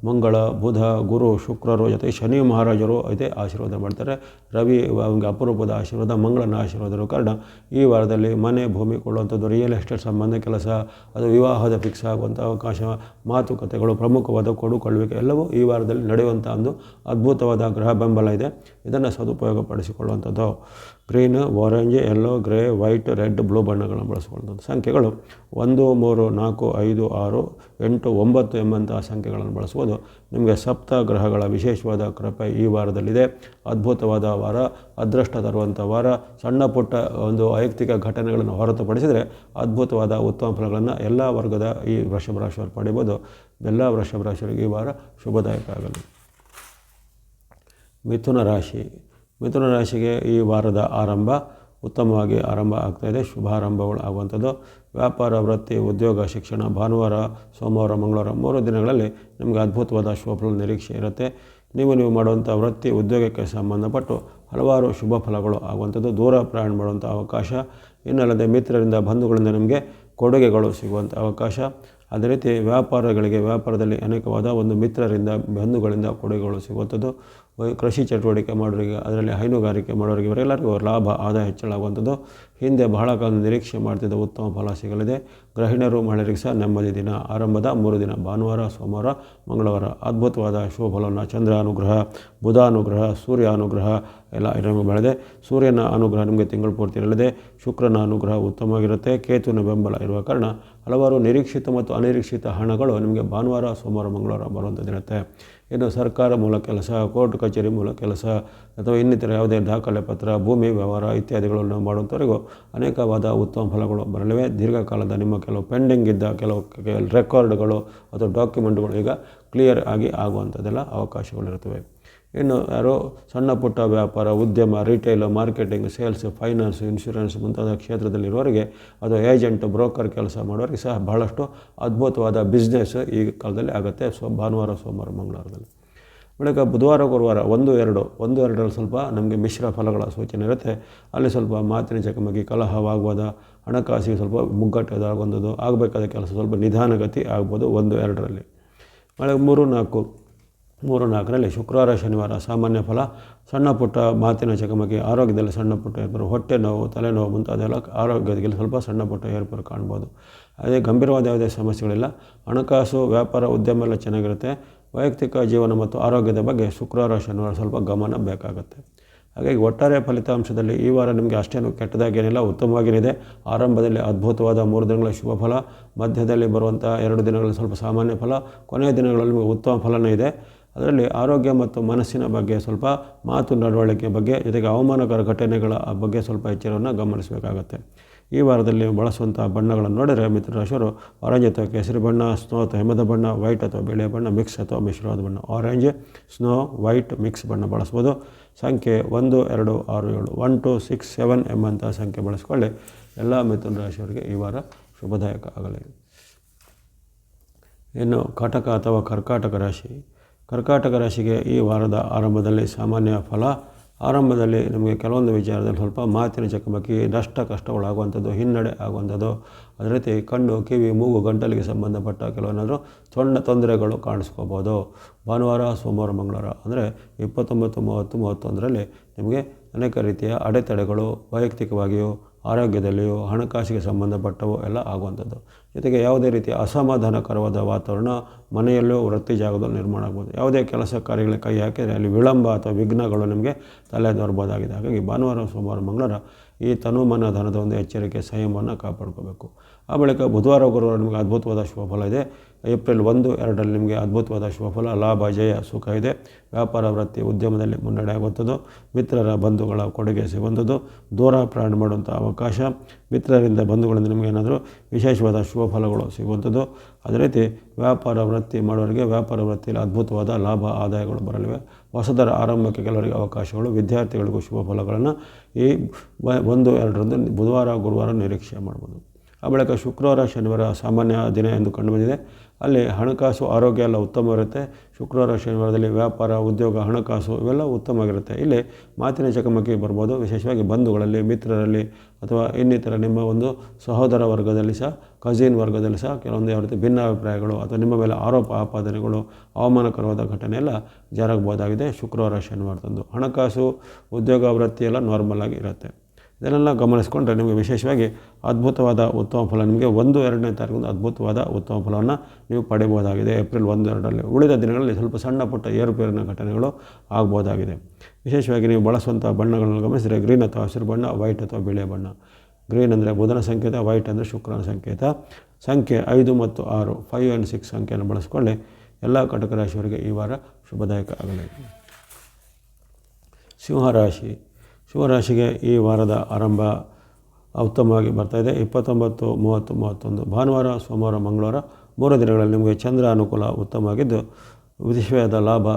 ಮಂಗಳ, ಬುಧ, ಗುರು, ಶುಕ್ರರು ಜೊತೆಗೆ ಶನಿ ಮಹಾರಾಜರು ಇದೇ ಆಶೀರ್ವಾದ ಮಾಡ್ತಾರೆ. ರವಿ ಅವನಿಗೆ ಅಪರೂಪದ ಆಶೀರ್ವಾದ, ಮಂಗಳನ ಆಶೀರ್ವಾದ ಇರೋ ಕಾರಣ ಈ ವಾರದಲ್ಲಿ ಮನೆ, ಭೂಮಿ ಕೊಳ್ಳುವಂಥದ್ದು, ರಿಯಲ್ ಎಸ್ಟೇಟ್ ಸಂಬಂಧ ಕೆಲಸ, ಅದು ವಿವಾಹದ ಫಿಕ್ಸ್ ಆಗುವಂಥ ಅವಕಾಶ, ಮಾತುಕತೆಗಳು, ಪ್ರಮುಖವಾದ ಕೊಡುಕೊಳ್ಳುವಿಕೆ ಎಲ್ಲವೂ ಈ ವಾರದಲ್ಲಿ ನಡೆಯುವಂಥ ಒಂದು ಅದ್ಭುತವಾದ ಗ್ರಹ ಬೆಂಬಲ ಇದೆ. ಇದನ್ನು ಸದುಪಯೋಗ ಪಡಿಸಿಕೊಳ್ಳುವಂಥದ್ದು. Green, orange, yellow, grey, white, red, blue ಬಣ್ಣಗಳನ್ನು ಬಳಸಿಕೊಳ್ಳುವಂಥದ್ದು. ಸಂಖ್ಯೆಗಳು 1, 3, 4, 5, 6, 8, 9 ಎಂಬಂತಹ ಸಂಖ್ಯೆಗಳನ್ನು ಬಳಸುವುದು ನಿಮಗೆ ಸಪ್ತ ಗ್ರಹಗಳ ವಿಶೇಷವಾದ ಕೃಪೆ ಈ ವಾರದಲ್ಲಿದೆ. ಅದ್ಭುತವಾದ ವಾರ, ಅದೃಷ್ಟ ತರುವಂಥ ವಾರ. ಸಣ್ಣ ಪುಟ್ಟ ಒಂದು ವೈಯಕ್ತಿಕ ಘಟನೆಗಳನ್ನು ಹೊರತುಪಡಿಸಿದರೆ ಅದ್ಭುತವಾದ ಉತ್ತಮ ಫಲಗಳನ್ನು ಎಲ್ಲ ವರ್ಗದ ಈ ವೃಷಭ ರಾಶಿಯವರು ಪಡೆಯಬಹುದು. ಎಲ್ಲ ವೃಷಭ ರಾಶಿಯವರಿಗೆ ಈ ವಾರ ಶುಭದಾಯಕ ಆಗಲಿ. ಮಿಥುನ ರಾಶಿಗೆ ಈ ವಾರದ ಆರಂಭ ಉತ್ತಮವಾಗಿ ಆರಂಭ ಆಗ್ತಾಯಿದೆ. ಶುಭಾರಂಭಗಳು ಆಗುವಂಥದ್ದು. ವ್ಯಾಪಾರ, ವೃತ್ತಿ, ಉದ್ಯೋಗ, ಶಿಕ್ಷಣ ಭಾನುವಾರ, ಸೋಮವಾರ, ಮಂಗಳವಾರ 3 ದಿನಗಳಲ್ಲಿ ನಿಮಗೆ ಅದ್ಭುತವಾದ ಶುಭಫಲ ನಿರೀಕ್ಷೆ ಇರುತ್ತೆ. ನೀವು ಮಾಡುವಂಥ ವೃತ್ತಿ, ಉದ್ಯೋಗಕ್ಕೆ ಸಂಬಂಧಪಟ್ಟು ಹಲವಾರು ಶುಭ ಫಲಗಳು ಆಗುವಂಥದ್ದು. ದೂರ ಪ್ರಯಾಣ ಮಾಡುವಂಥ ಅವಕಾಶ, ಇನ್ನಲ್ಲದೆ ಮಿತ್ರರಿಂದ, ಬಂಧುಗಳಿಂದ ನಿಮಗೆ ಕೊಡುಗೆಗಳು ಸಿಗುವಂಥ ಅವಕಾಶ. ಅದೇ ರೀತಿ ವ್ಯಾಪಾರದಲ್ಲಿ ಅನೇಕವಾದ ಒಂದು ಮಿತ್ರರಿಂದ, ಬಂಧುಗಳಿಂದ ಕೊಡುಗೆಗಳು ಸಿಗುವಂಥದ್ದು. ಕೃಷಿ ಚಟುವಟಿಕೆ ಮಾಡೋರಿಗೆ, ಅದರಲ್ಲಿ ಹೈನುಗಾರಿಕೆ ಮಾಡೋರಿಗೆ ಇವರೆಲ್ಲರಿಗೂ ಲಾಭ, ಆದಾಯ ಹೆಚ್ಚಳಾಗುವಂಥದ್ದು. ಹಿಂದೆ ಬಹಳ ಕಾಲ ನಿರೀಕ್ಷೆ ಮಾಡ್ತಿದ್ದ ಉತ್ತಮ ಫಲ ಸಿಗಲಿದೆ. ಗೃಹಿಣಿಯರು, ಮಹಿಳೆಯರಿಗೆ ಸಹ ನೆಮ್ಮದಿ ದಿನ. ಆರಂಭದ 3 ದಿನ ಭಾನುವಾರ, ಸೋಮವಾರ, ಮಂಗಳವಾರ ಅದ್ಭುತವಾದ ಶುಭ ಫಲವನ್ನು ಚಂದ್ರ ಅನುಗ್ರಹ, ಬುಧ ಅನುಗ್ರಹ, ಸೂರ್ಯ ಅನುಗ್ರಹ ಎಲ್ಲ ನಿಮಗೆ ಬೆಳೆದೆ. ಸೂರ್ಯನ ಅನುಗ್ರಹ ನಿಮಗೆ ತಿಂಗಳು ಪೂರ್ತಿ ಇರಲಿದೆ. ಶುಕ್ರನ ಅನುಗ್ರಹ ಉತ್ತಮವಾಗಿರುತ್ತೆ. ಕೇತುವಿನ ಬೆಂಬಲ ಇರುವ ಕಾರಣ ಹಲವಾರು ನಿರೀಕ್ಷಿತ ಮತ್ತು ಅನಿರೀಕ್ಷಿತ ಹಣಗಳು ನಿಮಗೆ ಭಾನುವಾರ, ಸೋಮವಾರ, ಮಂಗಳವಾರ ಬರುವಂಥದ್ದಿರುತ್ತೆ. ಇನ್ನು ಸರ್ಕಾರ ಮೂಲ ಕೆಲಸ, ಕೋರ್ಟ್ ಕಚೇರಿ ಮೂಲ ಕೆಲಸ ಅಥವಾ ಇನ್ನಿತರ ಯಾವುದೇ ದಾಖಲೆ ಪತ್ರ, ಭೂಮಿ ವ್ಯವಹಾರ ಇತ್ಯಾದಿಗಳನ್ನು ಮಾಡುವಂಥವರಿಗೂ ಅನೇಕವಾದ ಉತ್ತಮ ಫಲಗಳು ಬರಲಿವೆ. ದೀರ್ಘಕಾಲದ ನಿಮ್ಮ ಕೆಲವು ಪೆಂಡಿಂಗ್ ಇದ್ದ ಕೆಲವು ರೆಕಾರ್ಡ್ಗಳು ಅಥವಾ ಡಾಕ್ಯುಮೆಂಟ್ಗಳು ಈಗ ಕ್ಲಿಯರ್ ಆಗಿ ಆಗುವಂಥದ್ದೆಲ್ಲ ಅವಕಾಶಗಳಿರುತ್ತವೆ. ಇನ್ನು ಯಾರೋ ಸಣ್ಣ ಪುಟ್ಟ ವ್ಯಾಪಾರ, ಉದ್ಯಮ, retail, marketing, sales, finance, insurance ಮುಂತಾದ ಕ್ಷೇತ್ರದಲ್ಲಿರುವವರಿಗೆ ಅಥವಾ ಏಜೆಂಟ್, ಬ್ರೋಕರ್ ಕೆಲಸ ಮಾಡೋರಿಗೆ ಸಹ ಬಹಳಷ್ಟು ಅದ್ಭುತವಾದ ಬಿಸ್ನೆಸ್ ಈ ಕಾಲದಲ್ಲಿ ಆಗುತ್ತೆ. ಭಾನುವಾರ, ಸೋಮವಾರ, ಮಂಗಳವಾರದಲ್ಲಿ. ಬಳಿಕ ಬುಧವಾರ, ಗುರುವಾರ 1, 2ರಲ್ಲಿ ಸ್ವಲ್ಪ ನಮಗೆ ಮಿಶ್ರ ಫಲಗಳ ಸೂಚನೆ ಇರುತ್ತೆ. ಅಲ್ಲಿ ಸ್ವಲ್ಪ ಮಾತಿನ ಚಕಮಕಿ, ಕಲಹ, ವಾಗ್ವಾದ, ಹಣಕಾಸಿಗೆ ಸ್ವಲ್ಪ ಮುಗ್ಗಟ್ಟದಾಗುವಂಥದ್ದು, ಆಗಬೇಕಾದ ಕೆಲಸ ಸ್ವಲ್ಪ ನಿಧಾನಗತಿ ಆಗ್ಬೋದು 1, 2ರಲ್ಲಿ. ಬಳಿಕ 3, 4ರಲ್ಲಿ ಶುಕ್ರವಾರ, ಶನಿವಾರ ಸಾಮಾನ್ಯ ಫಲ. ಸಣ್ಣ ಪುಟ್ಟ ಮಾತಿನ ಚಕಮಕಿ, ಆರೋಗ್ಯದಲ್ಲಿ ಸಣ್ಣ ಪುಟ್ಟ ಏರ್ಪೇರು, ಹೊಟ್ಟೆ ನೋವು, ತಲೆನೋವು ಮುಂತಾದೆಲ್ಲ ಆರೋಗ್ಯದಲ್ಲಿ ಸ್ವಲ್ಪ ಸಣ್ಣ ಪುಟ್ಟ ಏರ್ಪೇರು ಕಾಣ್ಬೋದು. ಅದೇ ಗಂಭೀರವಾದ ಯಾವುದೇ ಸಮಸ್ಯೆಗಳಿಲ್ಲ. ಹಣಕಾಸು, ವ್ಯಾಪಾರ, ಉದ್ಯಮ ಎಲ್ಲ ಚೆನ್ನಾಗಿರುತ್ತೆ. ವೈಯಕ್ತಿಕ ಜೀವನ ಮತ್ತು ಆರೋಗ್ಯದ ಬಗ್ಗೆ ಶುಕ್ರವಾರ, ಶನಿವಾರ ಸ್ವಲ್ಪ ಗಮನ ಬೇಕಾಗುತ್ತೆ. ಹಾಗಾಗಿ ಒಟ್ಟಾರೆ ಫಲಿತಾಂಶದಲ್ಲಿ ಈ ವಾರ ನಿಮಗೆ ಅಷ್ಟೇನು ಕೆಟ್ಟದಾಗೇನಿಲ್ಲ, ಉತ್ತಮವಾಗಿನಿದೆ. ಆರಂಭದಲ್ಲಿ ಅದ್ಭುತವಾದ 3 ದಿನಗಳ ಶುಭ ಫಲ, ಮಧ್ಯದಲ್ಲಿ ಬರುವಂಥ 2 ದಿನಗಳಲ್ಲಿ ಸ್ವಲ್ಪ ಸಾಮಾನ್ಯ ಫಲ, ಕೊನೆಯ ದಿನಗಳಲ್ಲಿ ನಿಮಗೆ ಉತ್ತಮ ಫಲನೇ ಇದೆ. ಅದರಲ್ಲಿ ಆರೋಗ್ಯ ಮತ್ತು ಮನಸ್ಸಿನ ಬಗ್ಗೆ ಸ್ವಲ್ಪ, ಮಾತು ನಡವಳಿಕೆ ಬಗ್ಗೆ, ಜೊತೆಗೆ ಅವಮಾನಕರ ಘಟನೆಗಳ ಬಗ್ಗೆ ಸ್ವಲ್ಪ ಎಚ್ಚರವನ್ನು ಗಮನಿಸಬೇಕಾಗತ್ತೆ. ಈ ವಾರದಲ್ಲಿ ಬಳಸುವಂಥ ಬಣ್ಣಗಳನ್ನು ನೋಡಿದರೆ ಮಿಥುನರಾಶಿಯವರು ಆರೆಂಜ್ ಅಥವಾ ಕೇಸರಿ ಬಣ್ಣ, ಸ್ನೋ ಅಥವಾ ಹಿಮದ ಬಣ್ಣ, ವೈಟ್ ಅಥವಾ ಬಿಳಿಯ ಬಣ್ಣ, ಮಿಕ್ಸ್ ಅಥವಾ ಮಿಶ್ರವಾದ ಬಣ್ಣ. ಆರೆಂಜ್, ಸ್ನೋ, ವೈಟ್, ಮಿಕ್ಸ್ ಬಣ್ಣ ಬಳಸ್ಬೋದು. ಸಂಖ್ಯೆ 1, 2, 6, 7 1, 2, 6, 7 ಎಂಬಂಥ ಸಂಖ್ಯೆ ಬಳಸ್ಕೊಳ್ಳಿ. ಎಲ್ಲ ಮಿಥುನ ರಾಶಿಯವರಿಗೆ ಈ ವಾರ ಶುಭದಾಯಕ ಆಗಲಿ. ಇನ್ನು ಕಟಕ ಅಥವಾ ಕರ್ಕಾಟಕ ರಾಶಿ. ಕರ್ಕಾಟಕ ರಾಶಿಗೆ ಈ ವಾರದ ಆರಂಭದಲ್ಲಿ ಸಾಮಾನ್ಯ ಫಲ. ಆರಂಭದಲ್ಲಿ ನಿಮಗೆ ಕೆಲವೊಂದು ವಿಚಾರದಲ್ಲಿ ಸ್ವಲ್ಪ ಮಾತಿನ ಚಕಮಕಿ, ನಷ್ಟ ಕಷ್ಟಗಳಾಗುವಂಥದ್ದು, ಹಿನ್ನಡೆ ಆಗುವಂಥದ್ದು, ಅದೇ ರೀತಿ ಕಣ್ಣು ಕಿವಿ ಮೂಗು ಗಂಟಲಿಗೆ ಸಂಬಂಧಪಟ್ಟ ಕೆಲವೊಂದಾದರೂ ಸಣ್ಣ ತೊಂದರೆಗಳು ಕಾಣಿಸ್ಕೋಬೋದು. ಭಾನುವಾರ ಸೋಮವಾರ ಮಂಗಳವಾರ ಅಂದರೆ 29, 30, 31ರಲ್ಲಿ ನಿಮಗೆ ಅನೇಕ ರೀತಿಯ ಅಡೆತಡೆಗಳು ವೈಯಕ್ತಿಕವಾಗಿಯೂ ಆರೋಗ್ಯದಲ್ಲಿಯೂ ಹಣಕಾಸಿಗೆ ಸಂಬಂಧಪಟ್ಟವು ಎಲ್ಲ ಆಗುವಂಥದ್ದು. ಜೊತೆಗೆ ಯಾವುದೇ ರೀತಿಯ ಅಸಮಾಧಾನಕರವಾದ ವಾತಾವರಣ ಮನೆಯಲ್ಲೂ ವೃತ್ತಿ ಜಾಗದಲ್ಲಿ ನಿರ್ಮಾಣ ಆಗ್ಬೋದು. ಯಾವುದೇ ಕೆಲಸ ಕಾರ್ಯಗಳಿಗೆ ಕೈ ಹಾಕಿದರೆ ಅಲ್ಲಿ ವಿಳಂಬ ಅಥವಾ ವಿಘ್ನಗಳು ನಿಮಗೆ ತಲೆದೋರ್ಬೋದಾಗಿದೆ. ಹಾಗಾಗಿ ಭಾನುವಾರ ಸೋಮವಾರ ಮಂಗಳವಾರ ಈ ತನುಮನ ಧನದ ಒಂದು ಎಚ್ಚರಿಕೆ ಸಂಯಮವನ್ನು ಕಾಪಾಡ್ಕೋಬೇಕು. ಆ ಬಳಿಕ ಬುಧವಾರ ಗುರುವಾರ ನಿಮಗೆ ಅದ್ಭುತವಾದ ಶುಭಫಲ ಇದೆ. ಏಪ್ರಿಲ್ 1, 2ರಲ್ಲಿ ನಿಮಗೆ ಅದ್ಭುತವಾದ ಶುಭಫಲ, ಲಾಭ, ಜಯ, ಸುಖ ಇದೆ. ವ್ಯಾಪಾರ ವೃತ್ತಿ ಉದ್ಯಮದಲ್ಲಿ ಮುನ್ನಡೆ ಆಗುವಂಥದ್ದು, ಮಿತ್ರರ ಬಂಧುಗಳ ಕೊಡುಗೆ ಸಿಗುವಂಥದ್ದು, ದೂರ ಪ್ರಯಾಣ ಮಾಡುವಂಥ ಅವಕಾಶ, ಮಿತ್ರರಿಂದ ಬಂಧುಗಳಿಂದ ನಿಮಗೆ ಏನಾದರೂ ವಿಶೇಷವಾದ ಶುಭ ಫಲಗಳು ಸಿಗುವಂಥದ್ದು. ಅದೇ ರೀತಿ ವ್ಯಾಪಾರ ವೃತ್ತಿ ಮಾಡುವವರಿಗೆ ವ್ಯಾಪಾರ ವೃತ್ತಿಯಲ್ಲಿ ಅದ್ಭುತವಾದ ಲಾಭ ಆದಾಯಗಳು ಬರಲಿವೆ. ಹೊಸದರ ಆರಂಭಕ್ಕೆ ಕೆಲವರಿಗೆ ಅವಕಾಶಗಳು, ವಿದ್ಯಾರ್ಥಿಗಳಿಗೂ ಶುಭ ಫಲಗಳನ್ನು ಈ 1, 2ರಂದು ಬುಧವಾರ ಗುರುವಾರ ನಿರೀಕ್ಷೆ ಮಾಡ್ಬೋದು. ಆ ಬಳಿಕ ಶುಕ್ರವಾರ ಶನಿವಾರ ಸಾಮಾನ್ಯ ದಿನ ಎಂದು ಕಂಡುಬಂದಿದೆ. ಅಲ್ಲಿ ಹಣಕಾಸು ಆರೋಗ್ಯ ಎಲ್ಲ ಉತ್ತಮವಿರುತ್ತೆ. ಶುಕ್ರವಾರ ಶನಿವಾರದಲ್ಲಿ ವ್ಯಾಪಾರ ಉದ್ಯೋಗ ಹಣಕಾಸು ಇವೆಲ್ಲ ಉತ್ತಮವಾಗಿರುತ್ತೆ. ಇಲ್ಲಿ ಮಾತಿನ ಚಕಮಕಿ ಬರ್ಬೋದು. ವಿಶೇಷವಾಗಿ ಬಂಧುಗಳಲ್ಲಿ, ಮಿತ್ರರಲ್ಲಿ ಅಥವಾ ಇನ್ನಿತರ ನಿಮ್ಮ ಒಂದು ಸಹೋದರ ವರ್ಗದಲ್ಲಿ ಸಹ, ಕಸಿನ್ ವರ್ಗದಲ್ಲಿ ಸಹ ಕೆಲವೊಂದು ಯಾವ ರೀತಿ ಭಿನ್ನಾಭಿಪ್ರಾಯಗಳು ಅಥವಾ ನಿಮ್ಮ ಮೇಲೆ ಆರೋಪ ಆಪಾದನೆಗಳು, ಅವಮಾನಕರವಾದ ಘಟನೆ ಎಲ್ಲ ಜರುಗಬಹುದಾಗಿದೆ ಶುಕ್ರವಾರ ಶನಿವಾರದಂದು. ಹಣಕಾಸು ಉದ್ಯೋಗ ವೃತ್ತಿ ಎಲ್ಲ ನಾರ್ಮಲ್ ಆಗಿ ಇರುತ್ತೆ. ಇದನ್ನೆಲ್ಲ ಗಮನಿಸಿಕೊಂಡ್ರೆ ನಿಮಗೆ ವಿಶೇಷವಾಗಿ ಅದ್ಭುತವಾದ ಉತ್ತಮ ಫಲ ನಿಮಗೆ 1, 2ನೇ ತಾರೀಕು ಅದ್ಭುತವಾದ ಉತ್ತಮ ಫಲವನ್ನು ನೀವು ಪಡೆಯಬಹುದಾಗಿದೆ. ಏಪ್ರಿಲ್ 1, 2ರಲ್ಲಿ ಉಳಿದ ದಿನಗಳಲ್ಲಿ ಸ್ವಲ್ಪ ಸಣ್ಣ ಪುಟ್ಟ ಏರುಪೇರಿನ ಘಟನೆಗಳು ಆಗ್ಬೋದಾಗಿದೆ. ವಿಶೇಷವಾಗಿ ನೀವು ಬಳಸುವಂಥ ಬಣ್ಣಗಳನ್ನು ಗಮನಿಸಿದರೆ ಗ್ರೀನ್ ಅಥವಾ ಹಸಿರು ಬಣ್ಣ, ವೈಟ್ ಅಥವಾ ಬಿಳಿಯ ಬಣ್ಣ. ಗ್ರೀನ್ ಅಂದರೆ ಬುಧನ ಸಂಕೇತ, ವೈಟ್ ಅಂದರೆ ಶುಕ್ರನ ಸಂಕೇತ. ಸಂಖ್ಯೆ 5 ಮತ್ತು 6, 5 and 6 ಸಂಖ್ಯೆಯನ್ನು ಬಳಸಿಕೊಳ್ಳಿ. ಎಲ್ಲ ಕಟಕ ರಾಶಿಯವರಿಗೆ ಈ ವಾರ ಶುಭದಾಯಕ ಆಗಲಿ. ಸಿಂಹರಾಶಿ. ಶಿವರಾಶಿಗೆ ಈ ವಾರದ ಆರಂಭ ಉತ್ತಮವಾಗಿ ಬರ್ತಾಯಿದೆ. 29, 30, 31 ಭಾನುವಾರ ಸೋಮವಾರ ಮಂಗಳವಾರ 3 ದಿನಗಳಲ್ಲಿ ನಿಮಗೆ ಚಂದ್ರ ಅನುಕೂಲ ಉತ್ತಮವಾಗಿದ್ದು ವಿಶೇಷವಾದ ಲಾಭ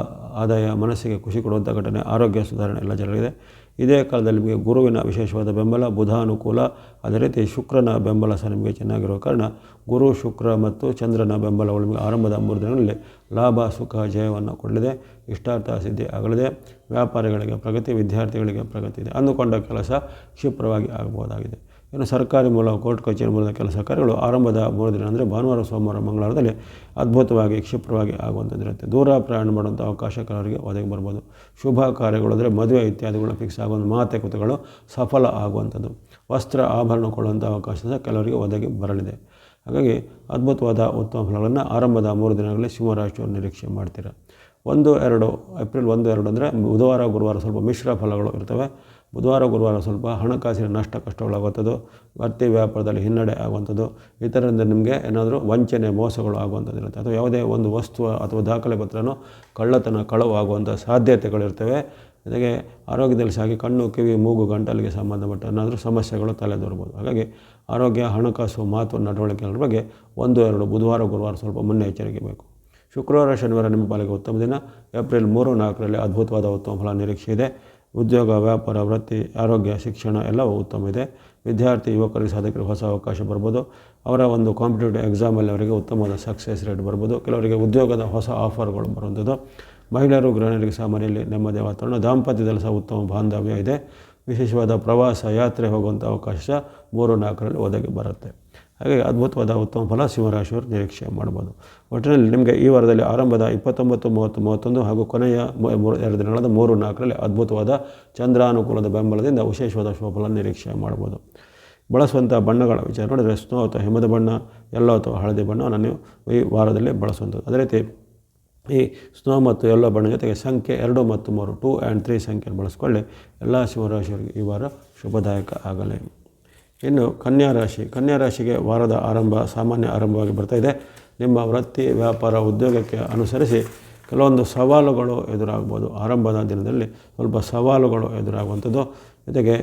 ಆದಾಯ, ಮನಸ್ಸಿಗೆ ಖುಷಿ ಕೊಡುವಂಥ ಘಟನೆ, ಆರೋಗ್ಯ ಸುಧಾರಣೆ ಎಲ್ಲ ಜರುಗಿದೆ. ಇದೇ ಕಾಲದಲ್ಲಿ ನಿಮಗೆ ಗುರುವಿನ ವಿಶೇಷವಾದ ಬೆಂಬಲ, ಬುಧ ಅನುಕೂಲ, ಅದೇ ರೀತಿ ಶುಕ್ರನ ಬೆಂಬಲ ಸಹ ನಿಮಗೆ ಚೆನ್ನಾಗಿರುವ ಕಾರಣ ಗುರು, ಶುಕ್ರ ಮತ್ತು ಚಂದ್ರನ ಬೆಂಬಲಗಳು ನಿಮಗೆ ಆರಂಭದ 3 ದಿನಗಳಲ್ಲಿ ಲಾಭ, ಸುಖ, ಜಯವನ್ನು ಕೊಡಲಿದೆ. ಇಷ್ಟಾರ್ಥ ಸಿದ್ಧಿ ಆಗಲಿದೆ. ವ್ಯಾಪಾರಿಗಳಿಗೆ ಪ್ರಗತಿ, ವಿದ್ಯಾರ್ಥಿಗಳಿಗೆ ಪ್ರಗತಿ ಇದೆ. ಅಂದುಕೊಂಡ ಕೆಲಸ ಕ್ಷಿಪ್ರವಾಗಿ ಆಗಬಹುದಾಗಿದೆ. ಇನ್ನು ಸರ್ಕಾರಿ ಮೂಲಕ ಕೋರ್ಟ್ ಕಚೇರಿ ಮೂಲಕ ಕೆಲಸ ಕಾರ್ಯಗಳು ಆರಂಭದ 3 ದಿನ ಅಂದರೆ ಭಾನುವಾರ ಸೋಮವಾರ ಮಂಗಳವಾರದಲ್ಲಿ ಅದ್ಭುತವಾಗಿ ಕ್ಷಿಪ್ರವಾಗಿ ಆಗುವಂಥದ್ದಿರುತ್ತೆ. ದೂರ ಪ್ರಯಾಣ ಮಾಡುವಂಥ ಅವಕಾಶ ಕೆಲವರಿಗೆ ಒದಗಿ ಬರ್ಬೋದು. ಶುಭ ಕಾರ್ಯಗಳು ಅಂದರೆ ಮದುವೆ ಇತ್ಯಾದಿಗಳು ಫಿಕ್ಸ್ ಆಗುವಂಥ ಮಾತುಕತೆಗಳು ಸಫಲ ಆಗುವಂಥದ್ದು. ವಸ್ತ್ರ ಆಭರಣ ಕೊಳ್ಳುವಂಥ ಅವಕಾಶ ಸಹ ಕೆಲವರಿಗೆ ಒದಗಿ ಬರಲಿದೆ. ಹಾಗಾಗಿ ಅದ್ಭುತವಾದ ಉತ್ತಮ ಫಲಗಳನ್ನು ಆರಂಭದ 3 ದಿನಗಳಲ್ಲಿ ಸಿಂಹರಾಶಿಯವರು ನಿರೀಕ್ಷೆ ಮಾಡ್ತೀರಾ. 1, 2 ಏಪ್ರಿಲ್ 1, 2 ಅಂದರೆ ಬುಧವಾರ ಗುರುವಾರ ಸ್ವಲ್ಪ ಮಿಶ್ರ ಫಲಗಳು ಇರ್ತವೆ. ಬುಧವಾರ ಗುರುವಾರ ಸ್ವಲ್ಪ ಹಣಕಾಸಿನ ನಷ್ಟ ಕಷ್ಟಗಳಾಗುವಂಥದ್ದು, ವೃತ್ತಿ ವ್ಯಾಪಾರದಲ್ಲಿ ಹಿನ್ನಡೆ ಆಗುವಂಥದ್ದು, ಇತರರಿಂದ ನಿಮಗೆ ಏನಾದರೂ ವಂಚನೆ ಮೋಸಗಳು ಆಗುವಂಥದ್ದು ಇರುತ್ತೆ. ಅಥವಾ ಯಾವುದೇ ಒಂದು ವಸ್ತು ಅಥವಾ ದಾಖಲೆ ಪತ್ರನೋ ಕಳ್ಳತನ ಕಳವು ಆಗುವಂಥ ಸಾಧ್ಯತೆಗಳಿರ್ತವೆ. ಜೊತೆಗೆ ಆರೋಗ್ಯದಲ್ಲಿ ಸಾಗಿ ಕಣ್ಣು ಕಿವಿ ಮೂಗು ಗಂಟಲಿಗೆ ಸಂಬಂಧಪಟ್ಟ ಏನಾದರೂ ಸಮಸ್ಯೆಗಳು ತಲೆದೋರ್ಬೋದು. ಹಾಗಾಗಿ ಆರೋಗ್ಯ, ಹಣಕಾಸು, ಮಾತು, ನಡವಳಿಕೆಗಳ ಬಗ್ಗೆ 1, 2 ಬುಧವಾರ ಗುರುವಾರ ಸ್ವಲ್ಪ ಮುನ್ನೆಚ್ಚರಿಕೆ ಬೇಕು. ಶುಕ್ರವಾರ ಶನಿವಾರ ನಿಮ್ಮ ಪಾಲಿಗೆ ಉತ್ತಮ ದಿನ. ಏಪ್ರಿಲ್ 3, 4ರಲ್ಲಿ ಅದ್ಭುತವಾದ ಉತ್ತಮ ಫಲ ನಿರೀಕ್ಷೆ ಇದೆ. ಉದ್ಯೋಗ, ವ್ಯಾಪಾರ, ವೃತ್ತಿ, ಆರೋಗ್ಯ, ಶಿಕ್ಷಣ ಎಲ್ಲವೂ ಉತ್ತಮ ಇದೆ. ವಿದ್ಯಾರ್ಥಿ ಯುವಕರಿಗೆ ಸಾಧಕರಿಗೆ ಹೊಸ ಅವಕಾಶ ಬರ್ಬೋದು. ಅವರ ಒಂದು ಕಾಂಪಿಟೇಟಿವ್ ಎಕ್ಸಾಮಲ್ಲಿ ಅವರಿಗೆ ಉತ್ತಮವಾದ ಸಕ್ಸಸ್ ರೇಟ್ ಬರ್ಬೋದು. ಕೆಲವರಿಗೆ ಉದ್ಯೋಗದ ಹೊಸ ಆಫರ್ಗಳು ಬರುವಂಥದ್ದು. ಮಹಿಳೆಯರು ಗೃಹಿಣಿಯರಿಗೆ ಸಾಮಾನ್ಯದಲ್ಲಿ ನೆಮ್ಮದಿ ವಾತಾವರಣ. ದಾಂಪತ್ಯದಲ್ಲಿ ಸಹ ಉತ್ತಮ ಬಾಂಧವ್ಯ ಇದೆ. ವಿಶೇಷವಾದ ಪ್ರವಾಸ ಯಾತ್ರೆ ಹೋಗುವಂಥ ಅವಕಾಶ 3, 4ರಲ್ಲಿ ಒದಗಿ ಬರುತ್ತೆ. ಹಾಗಾಗಿ ಅದ್ಭುತವಾದ ಉತ್ತಮ ಫಲ ಸಿಂಹರಾಶಿಯವರು ನಿರೀಕ್ಷೆ ಮಾಡ್ಬೋದು. ಒಟ್ಟಿನಲ್ಲಿ ನಿಮಗೆ ಈ ವಾರದಲ್ಲಿ ಆರಂಭದ 29, 30, 31 ಹಾಗೂ ಕೊನೆಯ 2 ದಿನಗಳಾದ 3, 4ರಲ್ಲಿ ಅದ್ಭುತವಾದ ಚಂದ್ರಾನುಕೂಲದ ಬೆಂಬಲದಿಂದ ವಿಶೇಷವಾದ ಶುಭಫಲ ನಿರೀಕ್ಷೆ ಮಾಡ್ಬೋದು. ಬಳಸುವಂಥ ಬಣ್ಣಗಳ ವಿಚಾರ ನೋಡಿದರೆ ಸ್ನೋ ಅಥವಾ ಹಿಮದ ಬಣ್ಣ, ಯೆಲ್ಲೋ ಅಥವಾ ಹಳದಿ ಬಣ್ಣವನ್ನು ನೀವು ಈ ವಾರದಲ್ಲಿ ಬಳಸುವಂಥದ್ದು. ಅದೇ ರೀತಿ ಈ ಸ್ನೋ ಮತ್ತು ಯೆಲ್ಲೋ ಬಣ್ಣ ಜೊತೆಗೆ ಸಂಖ್ಯೆ 2 ಮತ್ತು 3, 2 and 3 ಸಂಖ್ಯೆಯನ್ನು ಬಳಸ್ಕೊಳ್ಳಿ. ಎಲ್ಲ ಸಿಂಹರಾಶಿಯವರಿಗೆ ಈ ವಾರ ಶುಭದಾಯಕ ಆಗಲಿ. ಇನ್ನು ಕನ್ಯಾ ರಾಶಿ. ಕನ್ಯಾ ರಾಶಿಗೆ ವಾರದ ಆರಂಭ ಸಾಮಾನ್ಯ ಆರಂಭವಾಗಿ ಬರ್ತಾಯಿದೆ. ನಿಮ್ಮ ವೃತ್ತಿ, ವ್ಯಾಪಾರ, ಉದ್ಯೋಗಕ್ಕೆ ಅನುಸರಿಸಿ ಕೆಲವೊಂದು ಸವಾಲುಗಳು ಎದುರಾಗ್ಬೋದು. ಆರಂಭದ ದಿನದಲ್ಲಿ ಸ್ವಲ್ಪ ಸವಾಲುಗಳು ಎದುರಾಗುವಂಥದ್ದು. ಜೊತೆಗೆ